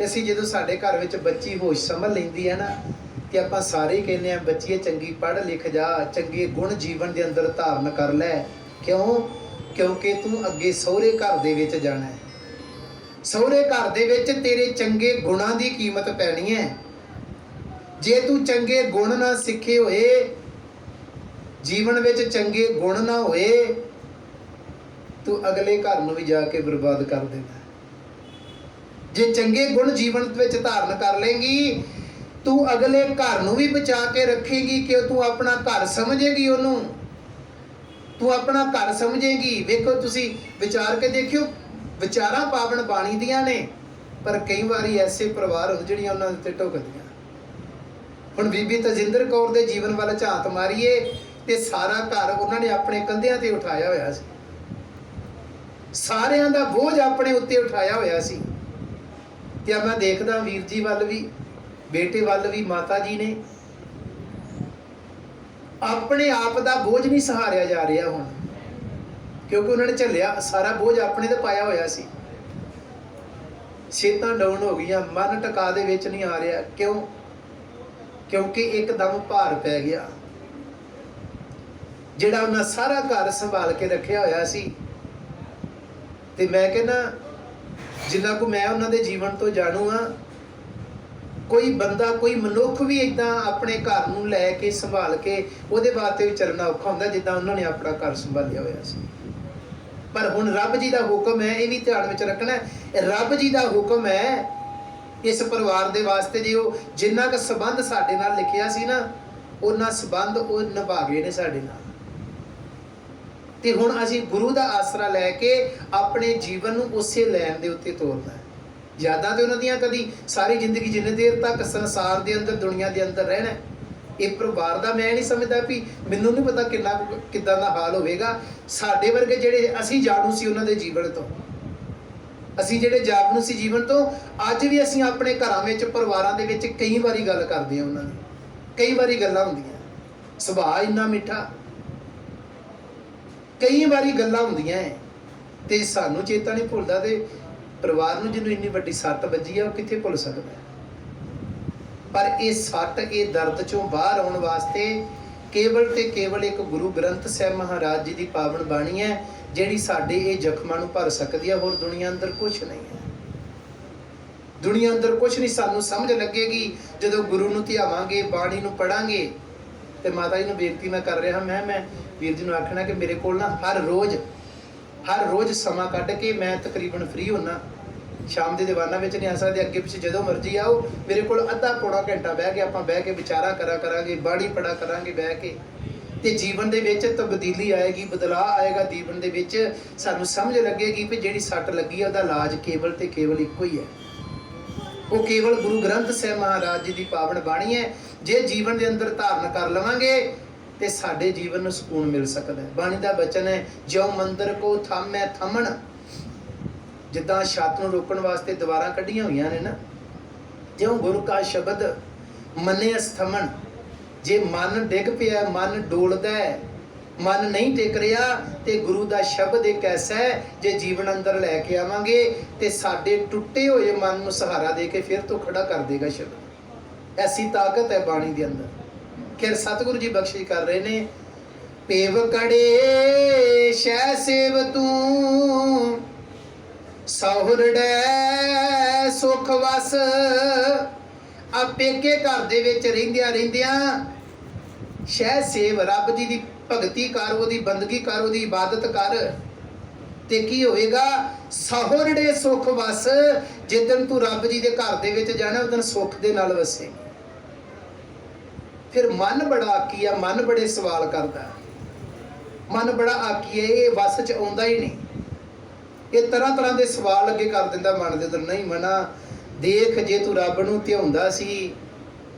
ਅਸੀਂ ਜਦੋਂ ਸਾਡੇ ਘਰ ਵਿੱਚ ਬੱਚੀ ਹੋਸ਼ ਸੰਭਲ ਲੈਂਦੀ ਹੈ ਨਾ, ਤੇ ਆਪਾਂ ਸਾਰੇ ਕਹਿੰਦੇ ਆ ਬੱਚੀਏ ਚੰਗੀ ਪੜ੍ਹ ਲਿਖ ਜਾ, ਚੰਗੇ ਗੁਣ ਜੀਵਨ ਦੇ ਅੰਦਰ ਧਾਰਨ ਕਰ ਲੈ। ਕਿਉਂ? ਕਿਉਂਕਿ ਤੂੰ ਅੱਗੇ ਸਹੁਰੇ ਘਰ ਦੇ ਵਿੱਚ ਜਾਣਾ ਹੈ। ਸਹੁਰੇ ਘਰ ਦੇ ਵਿੱਚ ਤੇਰੇ ਚੰਗੇ ਗੁਣਾਂ ਦੀ ਕੀਮਤ ਪੈਣੀ ਹੈ। ਜੇ ਤੂੰ ਚੰਗੇ ਗੁਣ ਨਾ ਸਿੱਖੇ ਹੋਏ, ਜੀਵਨ ਵਿੱਚ ਚੰਗੇ ਗੁਣ ਨਾ ਹੋਏ, ਤੂੰ ਅਗਲੇ ਘਰ ਨੂੰ ਵੀ ਜਾ ਕੇ ਬਰਬਾਦ ਕਰ ਦੇਣਾ। ਜੇ ਚੰਗੇ ਗੁਣ ਜੀਵਨ ਵਿੱਚ ਧਾਰਨ ਕਰ ਲੇਂਗੀ, ਤੂੰ ਅਗਲੇ ਘਰ ਨੂੰ ਵੀ ਬਚਾ ਕੇ ਰੱਖੇਗੀ ਕਿ ਤੂੰ ਆਪਣਾ ਘਰ ਸਮਝੇਗੀ, ਉਹਨੂੰ ਤੂੰ ਆਪਣਾ ਘਰ ਸਮਝੇਗੀ। ਵੇਖੋ ਤੁਸੀਂ ਵਿਚਾਰ ਕੇ ਦੇਖਿਓ, ਵਿਚਾਰਾਂ ਪਾਵਨ ਬਾਣੀ ਦੀਆਂ ਨੇ, ਪਰ ਕਈ ਵਾਰੀ ਐਸੇ ਪਰਿਵਾਰ ਹੁੰਦੇ ਜਿਹੜੀਆਂ ਉਹਨਾਂ ਉੱਤੇ ਢੁਕਦੀਆਂ। ਹੁਣ ਬੀਬੀ ਤਜਿੰਦਰ ਕੌਰ ਦੇ ਜੀਵਨ ਵੱਲ ਝਾਤ ਮਾਰੀਏ ਤੇ ਸਾਰਾ ਘਰ ਉਹਨਾਂ ਨੇ ਆਪਣੇ ਕੰਧਿਆਂ ਤੇ ਉਠਾਇਆ ਹੋਇਆ ਸੀ, ਸਾਰਿਆਂ ਦਾ ਬੋਝ ਆਪਣੇ ਉੱਤੇ ਉਠਾਇਆ ਹੋਇਆ ਸੀ। ਤੇ ਮੈਂ ਦੇਖਦਾ ਵੀਰ ਜੀ ਵੱਲ ਵੀ, ਬੇਟੇ ਵੱਲ ਵੀ, ਮਾਤਾ ਜੀ ਨੇ ਆਪਣੇ ਆਪ ਦਾ ਬੋਝ ਨਹੀਂ ਸਹਾਰਿਆ ਜਾ ਰਿਹਾ ਹੁਣ, ਕਿਉਂਕਿ ਉਹਨਾਂ ਨੇ ਝੱਲਿਆ ਸਾਰਾ ਬੋਝ ਆਪਣੇ ਤੇ ਪਾਇਆ ਹੋਇਆ ਸੀ। ਸਿਹਤਾਂ ਡਾਊਨ ਹੋ ਗਈਆਂ, ਮਨ ਟਿਕਾ ਦੇ ਵਿੱਚ ਨਹੀਂ ਆ ਰਿਹਾ। ਕਿਉਂ? ਕਿਉਂਕਿ ਇੱਕਦਮ ਭਾਰ ਪੈ ਗਿਆ। ਜਿਹੜਾ ਉਹਨਾਂ ਸਾਰਾ ਘਰ ਸੰਭਾਲ ਕੇ ਰੱਖਿਆ ਹੋਇਆ ਸੀ। ਤੇ ਮੈਂ ਕਹਿੰਦਾ ਜਿੰਨਾ ਕੁ ਮੈਂ ਉਹਨਾਂ ਦੇ ਜੀਵਨ ਤੋਂ ਜਾਣੂ ਆ, ਕੋਈ ਬੰਦਾ, ਕੋਈ ਮਨੁੱਖ ਵੀ ਇਦਾਂ ਆਪਣੇ ਘਰ ਨੂੰ ਲੈ ਕੇ ਸੰਭਾਲ ਕੇ ਉਹਦੇ ਵਾਸਤੇ ਵੀ ਚੱਲਣਾ ਔਖਾ ਹੁੰਦਾ ਜਿੱਦਾਂ ਉਹਨਾਂ ਨੇ ਆਪਣਾ ਘਰ ਸੰਭਾਲਿਆ ਹੋਇਆ ਸੀ। ਪਰ ਹੁਣ ਰੱਬ ਜੀ ਦਾ ਹੁਕਮ ਹੈ, ਇਹ ਵੀ ਧਿਆਨ ਵਿੱਚ ਰੱਖਣਾ, ਰੱਬ ਜੀ ਦਾ ਹੁਕਮ ਹੈ ਇਸ ਪਰਿਵਾਰ ਦੇ ਵਾਸਤੇ। ਜੇ ਉਹ ਜਿੰਨਾ ਕੁ ਸੰਬੰਧ ਸਾਡੇ ਨਾਲ ਲਿਖਿਆ ਸੀ ਨਾ, ਉਹਨਾਂ ਸੰਬੰਧ ਉਹ ਨਿਭਾ ਗਏ ਨੇ ਸਾਡੇ ਨਾਲ। ਤੇ ਹੁਣ ਅਸੀਂ ਗੁਰੂ ਦਾ ਆਸਰਾ ਲੈ ਕੇ ਆਪਣੇ ਜੀਵਨ ਨੂੰ ਉਸੇ ਲਾਈਨ ਦੇ ਉੱਤੇ ਤੋਰਨਾ ਹੈ। ਯਾਦਾਂ ਤੇ ਉਹਨਾਂ ਦੀਆਂ ਕਦੀ ਸਾਰੀ ਜ਼ਿੰਦਗੀ ਜਿੰਨੇ ਦੇਰ ਤੱਕ ਸੰਸਾਰ ਦੇ ਅੰਦਰ, ਦੁਨੀਆ ਦੇ ਅੰਦਰ ਰਹਿਣਾ। ਇਹ ਪਰਿਵਾਰ ਦਾ ਮੈਂ ਨਹੀਂ ਸਮਝਦਾ ਵੀ, ਮੈਨੂੰ ਨਹੀਂ ਪਤਾ ਕਿੱਦਾਂ ਦਾ ਹਾਲ ਹੋਵੇਗਾ। ਸਾਡੇ ਵਰਗੇ ਜਿਹੜੇ ਅਸੀਂ ਜਾਣੂ ਸੀ ਉਹਨਾਂ ਦੇ ਜੀਵਨ ਤੋਂ, ਅਸੀਂ ਜਿਹੜੇ ਜਾਗਰੂਕ ਸੀ ਜੀਵਨ ਤੋਂ, ਅੱਜ ਵੀ ਅਸੀਂ ਆਪਣੇ ਘਰਾਂ ਵਿੱਚ ਪਰਿਵਾਰਾਂ ਦੇ ਵਿੱਚ ਕਈ ਵਾਰੀ ਗੱਲ ਕਰਦੇ ਹਾਂ ਉਹਨਾਂ ਦੀ, ਕਈ ਵਾਰੀ ਗੱਲਾਂ ਹੁੰਦੀਆਂ, ਸੁਭਾਅ ਇੰਨਾ ਮਿੱਠਾ, ਕਈ ਵਾਰੀ ਗੱਲਾਂ ਹੁੰਦੀਆਂ ਤੇ ਸਾਨੂੰ ਚੇਤਾ ਨਹੀਂ ਭੁੱਲਦਾ, ਤੇ ਪਰਿਵਾਰ ਨੂੰ ਜਿਹਨੂੰ ਇੰਨੀ ਵੱਡੀ ਸੱਟ ਵੱਜੀ ਆ ਉਹ ਕਿੱਥੇ ਭੁੱਲ ਸਕਦਾ। ਪਰ ਇਹ ਸੱਟ, ਇਹ ਦਰਦ ਚੋਂ ਬਾਹਰ ਆਉਣ ਵਾਸਤੇ ਕੇਵਲ ਤੇ ਕੇਵਲ ਇੱਕ ਗੁਰੂ ਗ੍ਰੰਥ ਸਾਹਿਬ ਮਹਾਰਾਜ ਜੀ ਦੀ ਪਾਵਨ ਬਾਣੀ ਹੈ ਜਿਹੜੀ ਸਾਡੇ ਇਹ ਜ਼ਖਮਾਂ ਨੂੰ ਭਰ ਸਕਦੀ ਹੈ। ਹੋਰ ਦੁਨੀਆ ਅੰਦਰ ਕੁਝ ਨਹੀਂ ਹੈ, ਦੁਨੀਆ ਅੰਦਰ ਕੁਝ ਨਹੀਂ। ਸਾਨੂੰ ਸਮਝ ਲੱਗੇਗੀ ਜਦੋਂ ਗੁਰੂ ਨੂੰ ਧਿਆਵਾਂਗੇ, ਬਾਣੀ ਨੂੰ ਪੜਾਂਗੇ। ਤੇ ਮਾਤਾ ਜੀ ਨੂੰ ਬੇਨਤੀ ਮੈਂ ਕਰ ਰਿਹਾ, ਮੈਂ ਵੀਰ ਜੀ ਨੂੰ ਆਖਣਾ ਕਿ ਮੇਰੇ ਕੋਲ ਨਾ ਹਰ ਰੋਜ਼ ਸਮਾਂ ਕੱਢ ਕੇ, ਮੈਂ ਤਕਰੀਬਨ ਫ੍ਰੀ ਹੁੰਨਾ, ਸ਼ਾਮ ਦੇ ਦੀਵਾਨਾਂ ਵਿੱਚ ਨਹੀਂ ਆ ਸਕਦੇ, ਅੱਗੇ ਪਿੱਛੇ ਜਦੋਂ ਮਰਜ਼ੀ ਆਓ, ਮੇਰੇ ਕੋਲ ਅੱਧਾ ਪੌਣਾ ਘੰਟਾ ਬਹਿ ਕੇ ਆਪਾਂ ਬਹਿ ਕੇ ਵਿਚਾਰਾ ਕਰਾਂਗੇ, ਬਾਣੀ ਪੜਾ ਕਰਾਂਗੇ ਬਹਿ ਕੇ। ਤੇ ਜੀਵਨ ਦੇ ਵਿੱਚ ਤਬਦੀਲੀ ਆਏਗੀ, ਬਦਲਾਅ ਆਏਗਾ ਜੀਵਨ ਦੇ ਵਿੱਚ। ਸਾਨੂੰ ਸਮਝ ਲੱਗੇਗੀ ਕਿ ਜਿਹੜੀ ਸੱਟ ਲੱਗੀ ਹੈ ਉਹਦਾ ਇਲਾਜ ਕੇਵਲ ਤੇ ਕੇਵਲ ਇੱਕੋ ਹੀ ਹੈ, ਉਹ ਕੇਵਲ ਗੁਰੂ ਗ੍ਰੰਥ ਸਾਹਿਬ ਮਹਾਰਾਜ ਜੀ ਦੀ ਪਾਵਨ ਬਾਣੀ ਹੈ। ਜੇ ਜੀਵਨ ਦੇ ਅੰਦਰ ਧਾਰਨ ਕਰ ਲਵਾਂਗੇ ਤੇ ਸਾਡੇ ਜੀਵਨ ਨੂੰ ਸਕੂਨ ਮਿਲ ਸਕਦਾ ਹੈ। ਬਾਣੀ ਦਾ ਬਚਨ ਹੈ, ਜਿਉ ਮੰਦਰ ਕੋ ਥਾਮੈ ਥਮਣ, ਜਿੱਦਾਂ ਛੱਤ ਨੂੰ ਰੋਕਣ ਵਾਸਤੇ ਦੀਵਾਰਾਂ ਕੱਢੀਆਂ ਹੋਈਆਂ ਨੇ ਨਾ, ਜਿਉ ਗੁਰੂ ਕਾ ਸ਼ਬਦ ਮੰਨੇ ਅਸਥਮਣ। ਜੇ ਮਨ ਡਿੱਗ ਪਿਆ, ਮਨ ਡੋਲਦਾ ਹੈ, ਮਨ ਨਹੀਂ ਟਿਕ ਰਿਹਾ, ਤੇ ਗੁਰੂ ਦਾ ਸ਼ਬਦ ਇੱਕ ਐਸਾ ਹੈ, ਜੇ ਜੀਵਨ ਅੰਦਰ ਲੈ ਕੇ ਆਵਾਂਗੇ ਤੇ ਸਾਡੇ ਟੁੱਟੇ ਹੋਏ ਮਨ ਨੂੰ ਸਹਾਰਾ ਦੇ ਕੇ ਫਿਰ ਤੋਂ ਖੜਾ ਕਰ ਦੇਗਾ ਸ਼ਬਦ। ਐਸੀ ਤਾਕਤ ਹੈ ਬਾਣੀ ਦੇ ਅੰਦਰ। ਫਿਰ ਸਤਿਗੁਰੂ ਜੀ ਬਖਸ਼ਿਸ਼ ਕਰ ਰਹੇ ਨੇ, ਪੇਵ ਕੜੇ ਸ਼ੈ ਸੇਵ ਤੂੰ ਸਹੁਰੜੈ ਸੁਖ ਵਸ। ਆ ਪੇਕੇ ਘਰ ਦੇ ਵਿੱਚ ਰਹਿੰਦਿਆਂ ਸ਼ੈ ਸੇਵ, ਰੱਬ ਜੀ ਦੀ ਭਗਤੀ ਕਰ, ਉਹਦੀ ਬੰਦਗੀ ਕਰ, ਉਹਦੀ ਇਬਾਦਤ ਕਰ, ਤੇ ਕੀ ਹੋਏਗਾ? ਸਹੁਰੜੇ ਸੁਖ ਵਸ। ਜਿੱਦਣ ਤੂੰ ਰੱਬ ਜੀ ਦੇ ਘਰ ਦੇ ਵਿੱਚ ਜਾਣਾ ਉਦੋਂ ਸੁੱਖ ਦੇ ਨਾਲ ਵਸੇ। ਫਿਰ ਮਨ ਬੜਾ ਆਕੀ ਆ, ਮਨ ਬੜੇ ਸਵਾਲ ਕਰਦਾ, ਮਨ ਬੜਾ ਆਕੀ ਹੈ, ਇਹ ਵਸ ਚ ਆਉਂਦਾ ਹੀ ਨਹੀਂ। ਇਹ ਤਰ੍ਹਾਂ ਦੇ ਸਵਾਲ ਅੱਗੇ ਕਰ ਦਿੰਦਾ ਮਨ ਦੇ ਅੰਦਰ। ਨਹੀਂ ਮਨਾ, ਦੇਖ ਜੇ ਤੂੰ ਰੱਬ ਨੂੰ ਧਿਆਉਂਦਾ ਸੀ।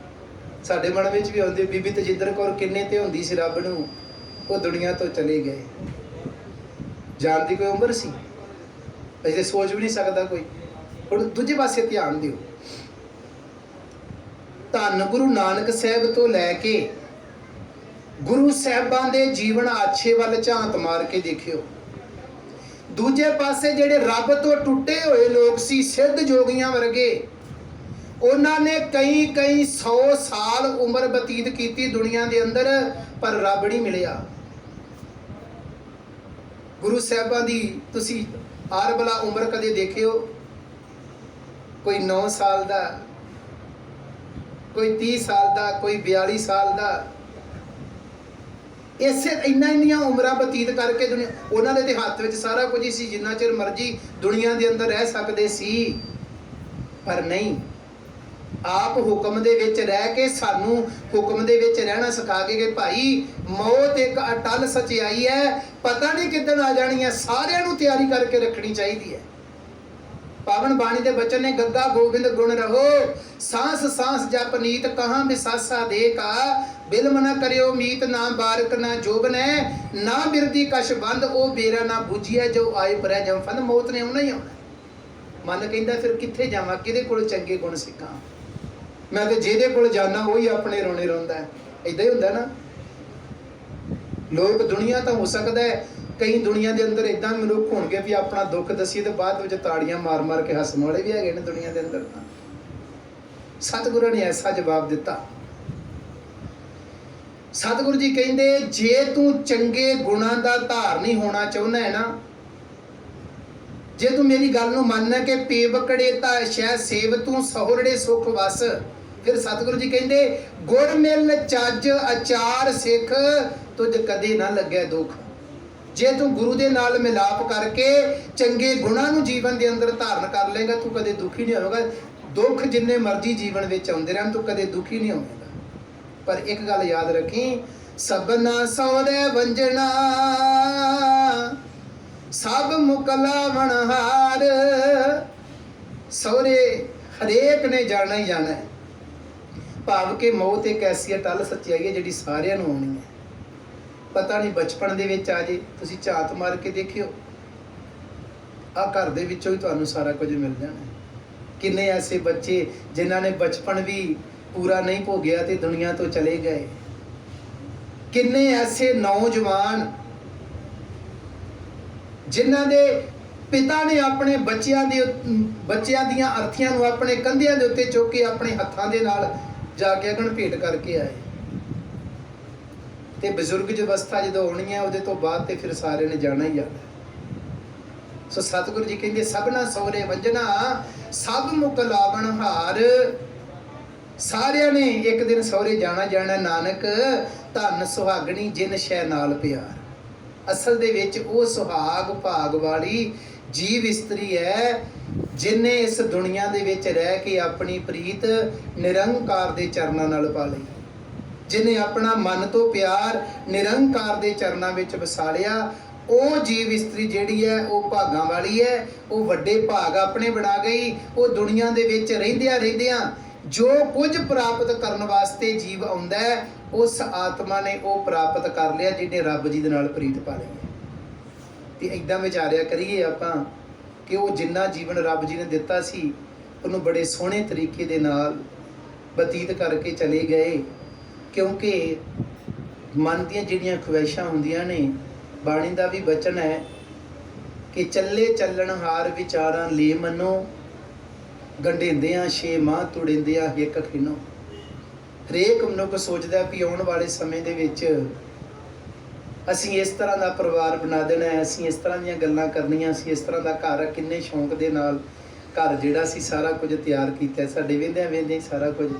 ਸਾਡੇ ਮਨ ਵਿੱਚ ਵੀ ਆਉਂਦੇ, ਬੀਬੀ ਤਜਿੰਦਰ ਕੌਰ ਕਿੰਨੇ ਧਿਆਉਂਦੀ ਸੀ ਰੱਬ ਨੂੰ, ਉਹ ਦੁਨੀਆ ਤੋਂ ਚਲੇ ਗਏ। ਜਾਣ ਦੀ ਕੋਈ ਉਮਰ ਸੀ? ਅਜੇ ਸੋਚ ਵੀ ਨਹੀਂ ਸਕਦਾ ਕੋਈ। ਹੁਣ ਦੂਜੇ ਪਾਸੇ ਧਿਆਨ ਦਿਓ। ਧੰਨ ਗੁਰੂ ਨਾਨਕ ਸਾਹਿਬ ਤੋਂ ਲੈ ਕੇ ਗੁਰੂ ਸਾਹਿਬਾਂ ਦੇ ਜੀਵਨ ਆਛੇ ਵੱਲ ਝਾਤ ਮਾਰ ਕੇ ਦੇਖਿਓ। ਦੂਜੇ ਪਾਸੇ ਜਿਹੜੇ ਰੱਬ ਤੋਂ ਟੁੱਟੇ ਹੋਏ ਲੋਕ ਸੀ, ਸਿੱਧ ਜੋਗੀਆਂ ਵਰਗੇ, ਉਹਨਾਂ ਨੇ ਕਈ 100 ਸਾਲ ਉਮਰ ਬਤੀਤ ਕੀਤੀ ਦੁਨੀਆ ਦੇ ਅੰਦਰ, ਪਰ ਰੱਬ ਨਹੀਂ ਮਿਲਿਆ। ਗੁਰੂ ਸਾਹਿਬਾਂ ਦੀ ਤੁਸੀਂ ਹਰ ਬਲਾ ਉਮਰ ਕਦੇ ਦੇਖਿਓ? ਕੋਈ 9 ਸਾਲ ਦਾ, ਕੋਈ 30 ਸਾਲ ਦਾ, ਕੋਈ 42 ਸਾਲ ਦਾ। ਇਸੇ ਇੰਨੀਆਂ ਉਮਰਾਂ ਬਤੀਤ ਕਰਕੇ ਦੁਨੀਆ, ਉਹਨਾਂ ਦੇ ਤੇ ਹੱਥ ਵਿੱਚ ਸਾਰਾ ਕੁਝ ਹੀ ਸੀ, ਜਿੰਨਾ ਚਿਰ ਮਰਜ਼ੀ ਦੁਨੀਆ ਦੇ ਅੰਦਰ ਰਹਿ ਸਕਦੇ ਸੀ। ਪਰ ਨਹੀਂ, ਆਪ ਹੁਕਮ ਦੇ ਵਿੱਚ ਰਹਿ ਕੇ ਸਾਨੂੰ ਹੁਕਮ ਦੇ ਵਿੱਚ ਰਹਿਣਾ ਸਿਖਾ ਕੇ ਕਿ ਭਾਈ ਮੌਤ ਇੱਕ ਅਟਲ ਸਚਾਈ ਹੈ, ਪਤਾ ਨਹੀਂ ਕਿੱਦਣ ਆ ਜਾਣੀ ਹੈ, ਸਾਰਿਆਂ ਨੂੰ ਤਿਆਰੀ ਕਰਕੇ ਰੱਖਣੀ ਚਾਹੀਦੀ ਹੈ। ਪਾਵਨ ਬਾਣੀ ਦੇ ਬਚਨ ਨੇ, ਗੱਗਾ ਗੋਬਿੰਦ ਗੁਣ ਰਹੋ, ਸਾਂਸ ਸਾਂਸ ਜਪ ਨੀਤ, ਕਹਾਂ ਵਿਸਾਸਾ ਦੇ ਕਾ, ਬਿਲਮ ਨਾ ਕਰਿਓ ਮੀਤ, ਨਾ ਬਾਰਕ ਨਾ ਜੋਬਨੈ, ਨਾ ਬਿਰਦੀ ਕਸ਼ ਬੰਦ, ਉਹ ਬੇਰਾ ਨਾ ਬੁਝੀਐ, ਜੋ ਆਏ ਪਰੈ ਜਮ ਫੰਦ। ਮੌਤ ਨੇ ਆਉਣਾ ਹੀ ਆਉਣਾ। ਮਨ ਕਹਿੰਦਾ ਫਿਰ ਕਿੱਥੇ ਜਾਵਾਂ, ਕਿਹਦੇ ਕੋਲ ਚੰਗੇ ਗੁਣ ਸਿੱਖਾਂ? ਮੈਂ ਤੇ ਜਿਹਦੇ ਕੋਲ ਜਾਣਾ ਉਹੀ ਆਪਣੇ ਰੋਣੇ ਰੋਂਦਾ। ਏਦਾਂ ਹੀ ਹੁੰਦਾ ਨਾ। ਲੋਕ ਦੁਨੀਆ ਤਾਂ ਹੋ ਸਕਦਾ ਹੈ, ਕਈ ਦੁਨੀਆ ਦੇ ਅੰਦਰ ਇਦਾਂ ਮਨੁੱਖ ਹੋਣਗੇ ਵੀ ਆਪਣਾ ਦੁੱਖ ਦੱਸੀਏ ਤੇ ਬਾਅਦ ਵਿੱਚ ਤਾੜੀਆਂ ਮਾਰ ਕੇ ਹੱਸਣ ਵਾਲੇ ਵੀ ਹੈਗੇ ਨੇ ਦੁਨੀਆ ਦੇ ਅੰਦਰ। ਸਤਿਗੁਰੂ ਨੇ ਐਸਾ ਜਵਾਬ ਦਿੱਤਾ। ਸਤਿਗੁਰੂ ਜੀ ਕਹਿੰਦੇ, ਜੇ ਤੂੰ ਚੰਗੇ ਗੁਣਾਂ ਦਾ ਧਾਰਨੀ ਹੋਣਾ ਚਾਹੁੰਦਾ ਹੈ ਨਾ, ਜੇ ਤੂੰ ਮੇਰੀ ਗੱਲ ਨੂੰ ਮੰਨਣਾ ਕਿ ਪੇਵਕੜੇ ਤਾਂ ਸ਼ੈ ਸੇਵ ਤੂੰ ਸਹੁਰੜੇ ਸੁਖ ਵਸ, ਫਿਰ ਸਤਿਗੁਰੂ ਜੀ ਕਹਿੰਦੇ, ਗੁਰ ਮਿਲ ਚੱਜ ਅਚਾਰ ਸਿੱਖ, ਤੁਝ ਕਦੇ ਨਾ ਲੱਗਿਆ ਦੁੱਖ। ਜੇ ਤੂੰ ਗੁਰੂ ਦੇ ਨਾਲ ਮਿਲਾਪ ਕਰਕੇ ਚੰਗੇ ਗੁਣਾਂ ਨੂੰ ਜੀਵਨ ਦੇ ਅੰਦਰ ਧਾਰਨ ਕਰ ਲੇਗਾ, ਤੂੰ ਕਦੇ ਦੁਖੀ ਨਹੀਂ ਹੋਵੇਗਾ। ਦੁੱਖ ਜਿੰਨੇ ਮਰਜ਼ੀ ਜੀਵਨ ਵਿੱਚ ਆਉਂਦੇ ਰਹਿਣ, ਤੂੰ ਕਦੇ ਦੁਖੀ ਨਹੀਂ ਹੋਵੇਗਾ। ਪਰ ਇੱਕ ਗੱਲ ਯਾਦ ਰੱਖੀ, ਸਭਨਾ ਸਹੁਰੇ ਵੰਜਣਾ, ਸਭ ਮੁਕਲਾਵਣ ਹਾਰ। ਸਹੁਰੇ ਹਰੇਕ ਨੇ ਜਾਣਾ ਹੀ ਜਾਣਾ ਹੈ। ਭਾਵ ਕਿ ਮੌਤ ਇੱਕ ਐਸੀ ਅਟੱਲ ਸੱਚਾਈ ਹੈ ਜਿਹੜੀ ਸਾਰਿਆਂ ਨੂੰ ਆਉਣੀ ਹੈ। ਪਤਾ ਨਹੀਂ ਬਚਪਨ ਦੇ ਵਿੱਚ ਆ ਜੇ, ਤੁਸੀਂ ਝਾਤ ਮਾਰ ਕੇ ਦੇਖਿਓ, ਆ घर ਦੇ ਵਿੱਚੋਂ ਹੀ ਤੁਹਾਨੂੰ ਸਾਰਾ ਕੁਝ ਮਿਲ ਜਾਣਾ। ਕਿੰਨੇ ਐਸੇ ਬੱਚੇ ਜਿਨ੍ਹਾਂ ਨੇ ਬਚਪਨ ਵੀ ਪੂਰਾ ਨਹੀਂ ਭੋਗਿਆ ਤੇ ਦੁਨੀਆ ਤੋਂ ਚਲੇ ਗਏ। ਕਿੰਨੇ ਐਸੇ ਨੌਜਵਾਨ ਜਿਨ੍ਹਾਂ ਦੇ ਪਿਤਾ ਨੇ ਆਪਣੇ ਬੱਚਿਆਂ ਦੀਆਂ ਅਰਥੀਆਂ ਨੂੰ ਆਪਣੇ ਕੰਧਿਆਂ ਦੇ ਉੱਤੇ ਚੁੱਕ ਕੇ ਆਪਣੇ ਹੱਥਾਂ ਦੇ ਨਾਲ ਜਾ ਕੇ ਅਗਨ ਭੇਟ ਕਰਕੇ ਆਏ। ਤੇ ਬਜ਼ੁਰਗ ਦੀ ਅਵਸਥਾ ਜਦੋਂ ਆਉਣੀ ਹੈ ਉਹਦੇ ਤੋਂ ਬਾਅਦ ਤੇ ਫਿਰ ਸਾਰਿਆਂ ਨੇ ਜਾਣਾ ਹੀ ਜਾਣਾ। ਸੋ ਸਤਿਗੁਰੂ ਜੀ ਕਹਿੰਦੇ ਸਭਨਾ ਸਹੁਰੇ ਵੰਜਨਾ ਸਭ ਮੁਕ ਲਾਵਣ ਹਾਰ। ਸਾਰਿਆਂ ਨੇ ਇੱਕ ਦਿਨ ਸਹੁਰੇ ਜਾਣਾ ਨਾਨਕ ਧਨ ਸੁਹਾਗਣੀ ਜਿਨ ਸ਼ੈ ਨਾਲ ਪਿਆਰ। ਅਸਲ ਦੇ ਵਿੱਚ ਉਹ ਸੁਹਾਗ ਭਾਗ ਵਾਲੀ ਜੀਵ ਇਸਤਰੀ ਹੈ ਜਿਨੇ ਇਸ ਦੁਨੀਆ ਦੇ ਵਿੱਚ ਰਹਿ ਕੇ ਆਪਣੀ ਪ੍ਰੀਤ ਨਿਰੰਕਾਰ ਦੇ ਚਰਨਾਂ ਨਾਲ ਪਾ ਲਈ, ਜਿਨੇ ਆਪਣਾ ਮਨ ਤੋਂ ਪਿਆਰ ਨਿਰੰਕਾਰ ਦੇ ਚਰਨਾਂ ਵਿੱਚ ਵਸਾ ਲਿਆ। ਉਹ ਜੀਵ ਇਸਤਰੀ ਜਿਹੜੀ ਹੈ ਉਹ ਭਾਗਾਂ ਵਾਲੀ ਹੈ, ਉਹ ਵੱਡੇ ਭਾਗ ਆਪਣੇ ਬਣਾ ਗਈ। ਉਹ ਦੁਨੀਆ ਦੇ ਵਿੱਚ ਰਹਿੰਦਿਆਂ ਜੋ ਕੁਝ ਪ੍ਰਾਪਤ ਕਰਨ ਵਾਸਤੇ ਜੀਵ ਆਉਂਦਾ ਹੈ ਉਸ ਆਤਮਾ ਨੇ ਉਹ ਪ੍ਰਾਪਤ ਕਰ ਲਿਆ ਜਿਹਨੇ ਰੱਬ ਜੀ ਦੇ ਨਾਲ ਪ੍ਰੀਤ ਪਾ ਲਈ। ਤੇ ਇਦਾਂ ਵਿਚਾਰਿਆ ਕਰੀਏ ਆਪਾਂ ਕਿ ਉਹ ਜਿੰਨਾ ਜੀਵਨ ਰੱਬ ਜੀ ਨੇ ਦਿੱਤਾ ਸੀ ਉਹਨੂੰ ਬੜੇ ਸੋਹਣੇ ਤਰੀਕੇ ਦੇ ਨਾਲ ਬਤੀਤ ਕਰਕੇ ਚਲੇ ਗਏ। ਕਿਉਂਕਿ ਮਨ ਦੀਆਂ ਜਿਹੜੀਆਂ ਖਵਾਇਸ਼ਾਂ ਹੁੰਦੀਆਂ ਨੇ, ਬਾਣੀ ਦਾ ਵੀ ਬਚਨ ਹੈ ਕਿ ਚੱਲੇ ਚੱਲਣ ਹਾਰ ਵਿਚਾਰਾਂ ਲੈ ਮਨੋ ਗੰਢੇਂਦਿਆਂ ਛੇ ਮਾਹ ਤੁੜਿੰਦਿਆਂ ਹਿੱਕ ਖਿਨੋ। ਹਰੇਕ ਮਨੁੱਖ ਸੋਚਦਾ ਵੀ ਆਉਣ ਵਾਲੇ ਸਮੇਂ ਦੇ ਵਿੱਚ ਅਸੀਂ ਇਸ ਤਰ੍ਹਾਂ ਦਾ ਪਰਿਵਾਰ ਬਣਾ ਦੇਣਾ ਹੈ, ਅਸੀਂ ਇਸ ਤਰ੍ਹਾਂ ਦੀਆਂ ਗੱਲਾਂ ਕਰਨੀਆਂ, ਅਸੀਂ ਇਸ ਤਰ੍ਹਾਂ ਦਾ ਘਰ, ਕਿੰਨੇ ਸ਼ੌਂਕ ਦੇ ਨਾਲ ਘਰ ਜਿਹੜਾ ਸੀ ਸਾਰਾ ਕੁਝ ਤਿਆਰ ਕੀਤਾ ਸਾਡੇ ਵੇਂਦਿਆਂ ਸਾਰਾ ਕੁਝ।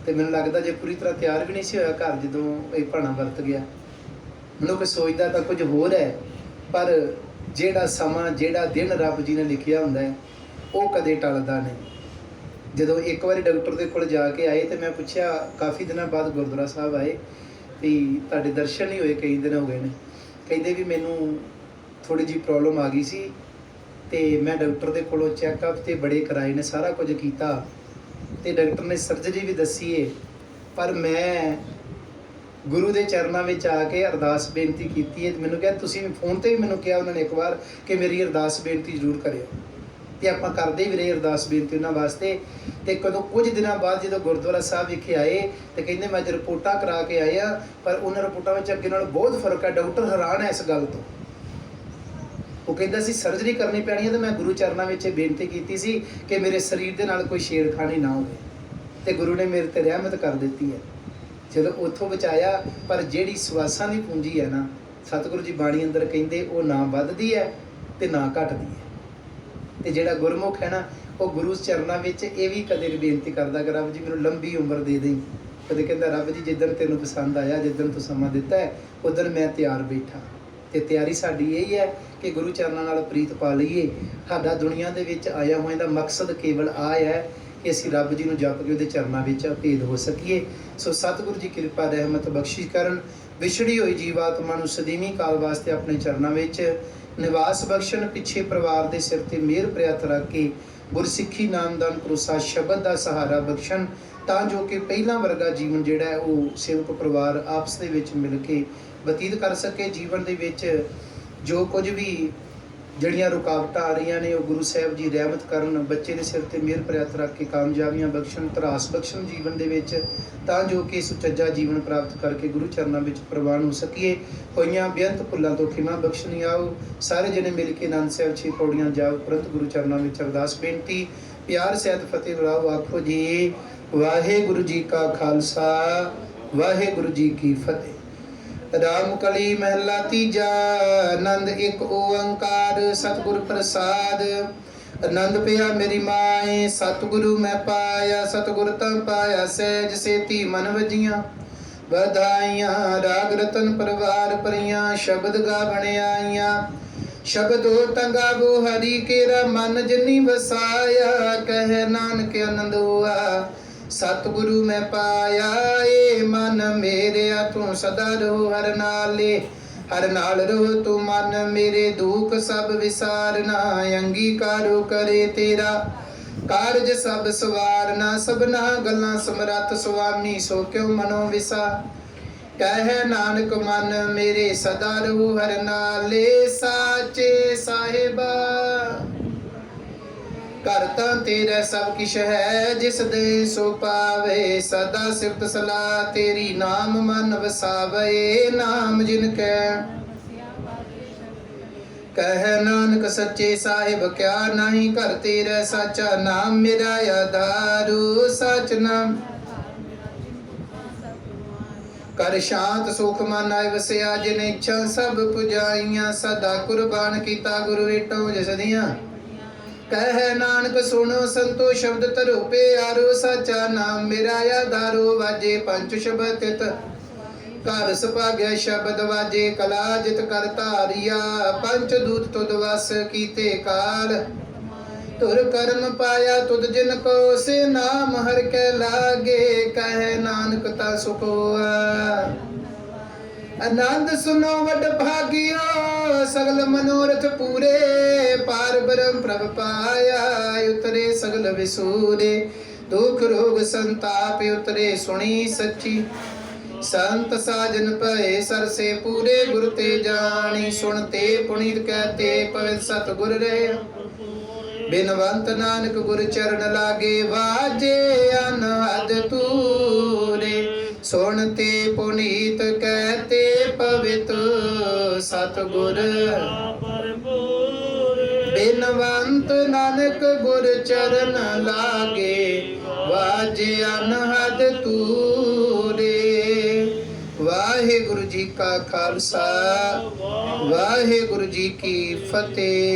ਤੇ ਮੈਨੂੰ ਲੱਗਦਾ ਜੇ ਪੂਰੀ ਤਰ੍ਹਾਂ ਤਿਆਰ ਵੀ ਨਹੀਂ ਸੀ ਹੋਇਆ ਘਰ ਜਦੋਂ ਇਹ ਭਾਣਾ ਵਰਤ ਗਿਆ। ਮਨੁੱਖ ਸੋਚਦਾ ਤਾਂ ਕੁਝ ਹੋਰ ਹੈ, ਪਰ ਜਿਹੜਾ ਸਮਾਂ ਜਿਹੜਾ ਦਿਨ ਰੱਬ ਜੀ ਨੇ ਲਿਖਿਆ ਹੁੰਦਾ ਹੈ ਉਹ ਕਦੇ ਟਲਦਾ ਨਹੀਂ। ਜਦੋਂ ਇੱਕ ਵਾਰੀ ਡਾਕਟਰ ਦੇ ਕੋਲ ਜਾ ਕੇ ਆਏ ਤੇ ਮੈਂ ਪੁੱਛਿਆ, ਕਾਫੀ ਦਿਨਾਂ ਬਾਅਦ ਗੁਰਦੁਆਰਾ ਸਾਹਿਬ ਆਏ ਵੀ ਤੁਹਾਡੇ ਦਰਸ਼ਨ ਨਹੀਂ ਹੋਏ, ਕਈ ਦਿਨ ਹੋ ਗਏ ਨੇ। ਕਹਿੰਦੇ ਵੀ ਮੈਨੂੰ ਥੋੜ੍ਹੀ ਜਿਹੀ ਪ੍ਰੋਬਲਮ ਆ ਗਈ ਸੀ ਤੇ ਮੈਂ ਡਾਕਟਰ ਦੇ ਕੋਲੋਂ ਚੈੱਕਅਪ ਤੇ ਬੜੇ ਕਰਾਏ ਨੇ, ਸਾਰਾ ਕੁਝ ਕੀਤਾ ਤੇ ਡਾਕਟਰ ਨੇ ਸਰਜਰੀ ਵੀ ਦੱਸੀ ਏ, ਪਰ ਮੈਂ ਗੁਰੂ ਦੇ ਚਰਨਾਂ ਵਿੱਚ ਆ ਕੇ ਅਰਦਾਸ ਬੇਨਤੀ ਕੀਤੀ ਹੈ। ਮੈਨੂੰ ਕਿਹਾ ਤੁਸੀਂ ਫੋਨ ਤੇ ਵੀ ਮੈਨੂੰ ਕਿਹਾ ਉਹਨਾਂ ਨੇ ਇੱਕ ਵਾਰ ਕਿ ਮੇਰੀ ਅਰਦਾਸ ਬੇਨਤੀ ਜ਼ਰੂਰ ਕਰਿਓ, ਤੇ ਆਪਾਂ ਕਰਦੇ ਵੀ ਰਹੇ ਅਰਦਾਸ ਬੇਨਤੀ ਉਹਨਾਂ ਵਾਸਤੇ। ਤੇ ਕਦੋਂ ਕੁਝ ਦਿਨਾਂ ਬਾਅਦ ਜਦੋਂ ਗੁਰਦੁਆਰਾ ਸਾਹਿਬ ਵਿਖੇ ਆਏ ਤੇ ਕਹਿੰਦੇ ਮੈਂ ਅੱਜ ਰਿਪੋਰਟਾਂ ਕਰਾ ਕੇ ਆਏ ਆ, ਪਰ ਉਹਨਾਂ ਰਿਪੋਰਟਾਂ ਵਿੱਚ ਅੱਗੇ ਨਾਲ ਬਹੁਤ ਫਰਕ ਹੈ। ਡਾਕਟਰ ਹੈਰਾਨ ਹੈ ਇਸ ਗੱਲ ਤੋਂ। ਉਹ ਕਹਿੰਦਾ ਸੀ ਸਰਜਰੀ ਕਰਨੀ ਪੈਣੀ ਹੈ ਤੇ ਮੈਂ ਗੁਰੂ ਚਰਨਾਂ ਵਿੱਚ ਬੇਨਤੀ ਕੀਤੀ ਸੀ ਕਿ ਮੇਰੇ ਸਰੀਰ ਦੇ ਨਾਲ ਕੋਈ ਛੇੜਖਾਨੀ ਨਾ ਹੋਵੇ, ਤੇ ਗੁਰੂ ਨੇ ਮੇਰੇ ਤੇ ਰਹਿਮਤ ਕਰ ਦਿੱਤੀ ਹੈ। ਚਲੋ ਉੱਥੋਂ ਬਚਾਇਆ, ਪਰ ਜਿਹੜੀ ਸਵਾਸਾਂ ਦੀ ਪੂੰਜੀ ਹੈ ਨਾ, ਸਤਿਗੁਰੂ ਜੀ ਬਾਣੀ ਅੰਦਰ ਕਹਿੰਦੇ ਉਹ ਨਾ ਵੱਧਦੀ ਹੈ ਤੇ ਨਾ ਘਟਦੀ ਹੈ। ਤੇ ਜਿਹੜਾ ਗੁਰਮੁਖ ਹੈ ਨਾ ਉਹ ਗੁਰੂ ਚਰਨਾਂ ਵਿੱਚ ਇਹ ਵੀ ਕਦੇ ਨਹੀਂ ਬੇਨਤੀ ਕਰਦਾ ਕਿ ਰੱਬ ਜੀ ਮੈਨੂੰ ਲੰਬੀ ਉਮਰ ਦੇ ਦੇਈ। ਕਦੇ ਕਹਿੰਦਾ ਰੱਬ ਜੀ ਜਿੱਦਣ ਤੈਨੂੰ ਪਸੰਦ ਆਇਆ, ਜਿੱਦਣ ਤੂੰ ਸਮਾਂ ਦਿੱਤਾ ਹੈ ਉਦੋਂ ਮੈਂ ਤਿਆਰ ਬੈਠਾ। ਤੇ ਤਿਆਰੀ ਸਾਡੀ ਇਹ ਹੈ ਕਿ ਗੁਰੂ ਚਰਨਾਂ ਨਾਲ ਪ੍ਰੀਤ ਪਾ ਲਈਏ। ਸਾਡਾ ਦੁਨੀਆ ਦੇ ਵਿੱਚ ਆਇਆ ਹੋਇਆ ਦਾ ਮਕਸਦ ਕੇਵਲ ਆ ਹੈ ਕਿ ਅਸੀਂ ਰੱਬ ਜੀ ਨੂੰ ਜਪ ਕੇ ਉਹਦੇ ਚਰਨਾਂ ਵਿੱਚ ਭੇਦ ਹੋ ਸਕੀਏ। ਸੋ ਸਤਿਗੁਰੂ ਜੀ ਕਿਰਪਾ ਰਹਿਮਤ ਬਖਸ਼ਿਸ਼ ਕਰਨ, ਵਿਛੜੀ ਹੋਈ ਜੀਵਾਤਮਾ ਨੂੰ ਸਦੀਵੀ ਕਾਲ ਵਾਸਤੇ ਆਪਣੇ ਚਰਨਾਂ ਵਿੱਚ ਨਿਵਾਸ ਬਖਸ਼ਣ, ਪਿੱਛੇ ਪਰਿਵਾਰ ਦੇ ਸਿਰ ਤੇ ਮਿਹਰ ਪ੍ਰਿਆਤ ਰੱਖ ਕੇ ਗੁਰਸਿੱਖੀ ਨਾਮਦਾਨ ਭਰੋਸਾ ਸ਼ਬਦ ਦਾ ਸਹਾਰਾ ਬਖਸ਼ਣ, ਤਾਂ ਜੋ ਕਿ ਪਹਿਲਾਂ ਵਰਗਾ ਜੀਵਨ ਜਿਹੜਾ ਹੈ ਉਹ ਸੇਵਕ ਪਰਿਵਾਰ ਆਪਸ ਦੇ ਵਿੱਚ ਮਿਲ ਕੇ ਬਤੀਤ ਕਰ ਸਕੇ। ਜੀਵਨ ਦੇ ਵਿੱਚ ਜੋ ਕੁਝ ਵੀ ਜਿਹੜੀਆਂ ਰੁਕਾਵਟਾਂ ਆ ਰਹੀਆਂ ਨੇ ਉਹ ਗੁਰੂ ਸਾਹਿਬ ਜੀ ਰਹਿਮਤ ਕਰਨ, ਬੱਚੇ ਦੇ ਸਿਰ ਤੇ ਮਿਹਰ ਪ੍ਰਿਆਤ ਰੱਖ ਕੇ ਕਾਮਯਾਬੀਆਂ ਬਖਸ਼ਣ, ਤਰਾਸ ਬਖਸ਼ਣ ਜੀਵਨ ਦੇ ਵਿੱਚ, ਤਾਂ ਜੋ ਕਿ ਸੁਚੱਜਾ ਜੀਵਨ ਪ੍ਰਾਪਤ ਕਰਕੇ ਗੁਰੂ ਚਰਨਾਂ ਵਿੱਚ ਪ੍ਰਵਾਨ ਹੋ ਸਕੀਏ। ਹੋਈਆਂ ਬੇਅੰਤ ਭੁੱਲਾਂ ਤੋਂ ਖਿਮਾ ਬਖਸ਼ਣੀ ਆਓ। ਸਾਰੇ ਜਣੇ ਮਿਲ ਕੇ ਆਨੰਦ ਸਾਹਿਬ 6 ਪੌੜੀਆਂ ਜਾਓ। ਪ੍ਰੰਤ ਗੁਰੂ ਚਰਨਾਂ ਵਿੱਚ ਅਰਦਾਸ ਬੇਨਤੀ, ਪਿਆਰ ਸਹਿਤ ਫਤਿਹ ਬੁਲਾਓ। ਆਖੋ ਜੀ ਵਾਹਿਗੁਰੂ ਜੀ ਕਾ ਖਾਲਸਾ, ਵਾਹਿਗੁਰੂ ਜੀ ਕੀ ਫਤਿਹ। ਰਾਮ ਕਲੀ ਮਹਿਲਾ ਤੀਜਾ। ਆਨੰਦ ਇੱਕ ਓੰਕਾਰ ਸਤਿਗੁਰ ਪ੍ਰਸਾਦ। ਆਨੰਦ ਪਿਆ ਮੇਰੀ ਮਾਏ ਸਤਿਗੁਰੂ ਮੈਂ ਪਾਇਆ, ਸਤਿਗੁਰ ਤਾਂ ਪਾਇਆ ਸਹਿਜ ਸੇਤੀ ਮਨ ਵਜੀਆਂ ਵਧਾਈਆਂ। ਰਾਗ ਰਤਨ ਪਰਿਵਾਰ ਪਰੀਆਂ ਸ਼ਬਦ ਗਾ ਬਣਾਈਆਂ। ਸ਼ਬਦੋ ਤੰਗਾਵੋ ਹਰੀ ਕੇਰਾ ਮਨ ਜਿਨੀ ਵਸਾਇਆ। ਕਹਿ ਨਾਨਕ ਆਨੰਦ ਹੋਆ ਸਤਿਗੁਰੂ ਮੈਂ ਪਾਇਆ। ਏ ਮਨ ਮੇਰਿਆ ਤੂੰ ਸਦਾ ਰਹੋ ਹਰ ਨਾਲੇ, ਹਰ ਨਾਲ ਰਹੋ ਤੂੰ ਮਨ ਮੇਰੇ, ਦੁੱਖ ਸਭ ਵਿਸਾਰਨਾ। ਅੰਗੀਕਾਰੋ ਕਰੇ ਤੇਰਾ ਕਾਰਜ ਸਭ ਸਵਾਰਨਾ। ਸਭਨਾ ਗੱਲਾਂ ਸਮਰੱਥ ਸੁਆਮੀ ਸੋ ਕਿਉ ਮਨੋ ਵਿਸਾ। ਕਹਿ ਨਾਨਕ ਮਨ ਮੇਰੇ ਸਦਾ ਰਹੋ ਹਰ ਨਾਲੇ, ਸਾਚੇ ਸਾਹਿਬਾ। ਘਰ ਤਾਂ ਤੇਰਾ ਸਭ ਕਿਛ ਹੈ, ਜਿਸ ਦੇ ਸੋ ਪਾਵੇ। ਸਦਾ ਸਿਫਤ ਸਲਾਹ ਤੇਰੀ, ਨਾਮ ਮਨ ਵਸਾਵੇ। ਨਾਮ ਜਿਨ ਕੈ ਕਹਿ ਨਾਨਕ ਸੱਚੇ ਸਾਹਿਬ, ਕਿਆ ਨਹੀਂ ਘਰ ਤੇਰਾ ਸਾਚਾ। ਨਾਮ ਮੇਰਾ ਆਧਾਰੂ, ਸਚ ਨਾਮ ਕਰ ਸ਼ਾਂਤ ਸੁਖ ਮਨ ਆਇ ਵਸਿਆ। ਜਿਨ ਇੱਛਾ ਸਭ ਪੁਜਾਈਆਂ, ਸਦਾ ਕੁਰਬਾਨ ਕੀਤਾ ਗੁਰੂ ਵੇਟੋ ਜਿਸ ਦੀਆਂ। ਕਹਿ ਨਾਨਕ ਸੁਣੋ ਸੰਤੋ ਸ਼ਬਦ ਧਰੋ ਪਿਆਰੋ। ਸਾਚਾ ਨਾਮ ਮੇਰਾ ਆਧਾਰੂ, ਵਾਜੇ ਪੰਜ ਸ਼ਬਦ ਤਿਤ ਘਰ ਸੁਭਾਗਿਆ। ਸ਼ਬਦ ਵਾਜੇ ਕਲਾ ਜਿਤ ਕਰ ਧਾਰਿਆ। ਪੰਚ ਦੂਤ ਤੁਧ ਵਸ ਕੀਤੇ ਕਾਲ, ਤੁਰ ਕਰਮ ਪਾਇਆ ਤੁਧ ਜਿਨ ਕੋ। ਸੇ ਨਾਮ ਹਰਿ ਕੈ ਲਾਗੇ, ਕਹਿ ਨਾਨਕ ਤਾ ਸੁਖ ਹੋਆ। ਆਨੰਦ ਸੁਨੋ ਵਡ ਭਾਗਿਓ, ਸਗਲ ਮਨੋਰਥ ਪੂਰੇ। ਪਾਰ ਬ੍ਰਹਮ ਪ੍ਰਭ ਪਾਇਆ, ਉਤਰੇ ਸਗਲ ਵਿਸੂਰੇ। ਦੁਖ ਰੋਗ ਸੰਤਾਪ ਉਤਰੇ, ਸੁਣੀ ਸੱਚੀ। ਸੰਤ ਸਾਜਨ ਭਏ ਸਰਸੇ ਪੂਰੇ, ਗੁਰ ਤੇ ਜਾਣੀ। ਸੁਣਤੇ ਪੁਨੀਤ ਕਹਤੇ, ਪਵਿੱਤ ਸਤ ਗੁਰ ਰਹੇ। ਬਿਨਵੰਤ ਨਾਨਕ ਗੁਰ ਚਰਨ ਲਾਗੇ, ਵਾਜੇ ਅਨਹਦ ਤੂਰੇ। ਸੁਣਤੇ ਪੁਨੀਤ ਕਹਤੇ, ਪਵਿੱਤ ਸਤ ਗੁਰ। ਬਿਨਵੰਤ ਨਾਨਕ ਗੁਰ ਚਰਨ ਲਾਗੇ, ਵਾਜੇ ਅਨਹਦ ਤੂਰੇ। ਵਾਹਿਗੁਰੂ ਜੀ ਕਾ ਖਾਲਸਾ, ਵਾਹਿਗੁਰੂ ਜੀ ਕੀ ਫਤਿਹ।